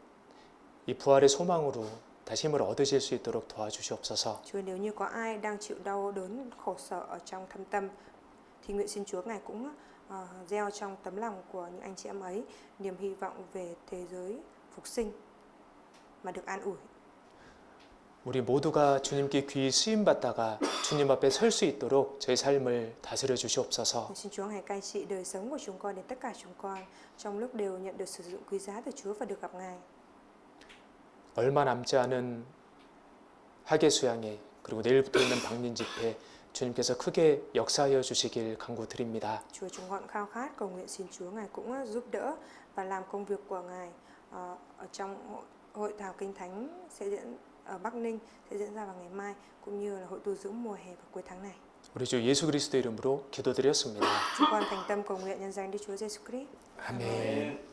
이 부활의 소망으로 다시 힘을 얻으실 수 있도록 도와주시옵소서. Chúa, nếu như có ai đang chịu đau đớn, khổ sở ở trong thâm tâm thì nguyện xin Chúa Ngài cũng gieo trong tấm lòng của những anh chị em ấy niềm hy vọng về thế giới phục sinh mà được an ủi. 우리 모두가 주님께 귀히 쓰임 받다가 주님 앞에 설 수 있도록 저희 삶을 다스려 주시옵소서. Xin Chúa Ngài cai trị đời sống của chúng con để tất cả chúng con trong lúc đều nhận được sử dụng quý giá từ Chúa và được gặp Ngài. 얼마 남지 않은 하계 수양회 그리고 내일부터 있는 방민 집회 주님께서 크게 역사하여 주시길 간구드립니다. Chúa, chúng con khao khát cầu nguyện xin Chúa Ngài cũng giúp đỡ và làm công việc của Ngài ở trong hội thảo kinh thánh sẽ diễn ở Bắc Ninh sẽ diễn ra vào ngày mai, cũng như là hội tu dưỡng mùa hè vào cuối tháng này. 우리 주 예수 그리스도 이름으로 기도드렸습니다. Chúng con thành tâm cầu nguyện nhân danh Đức Chúa Giêsu Christ. 아멘.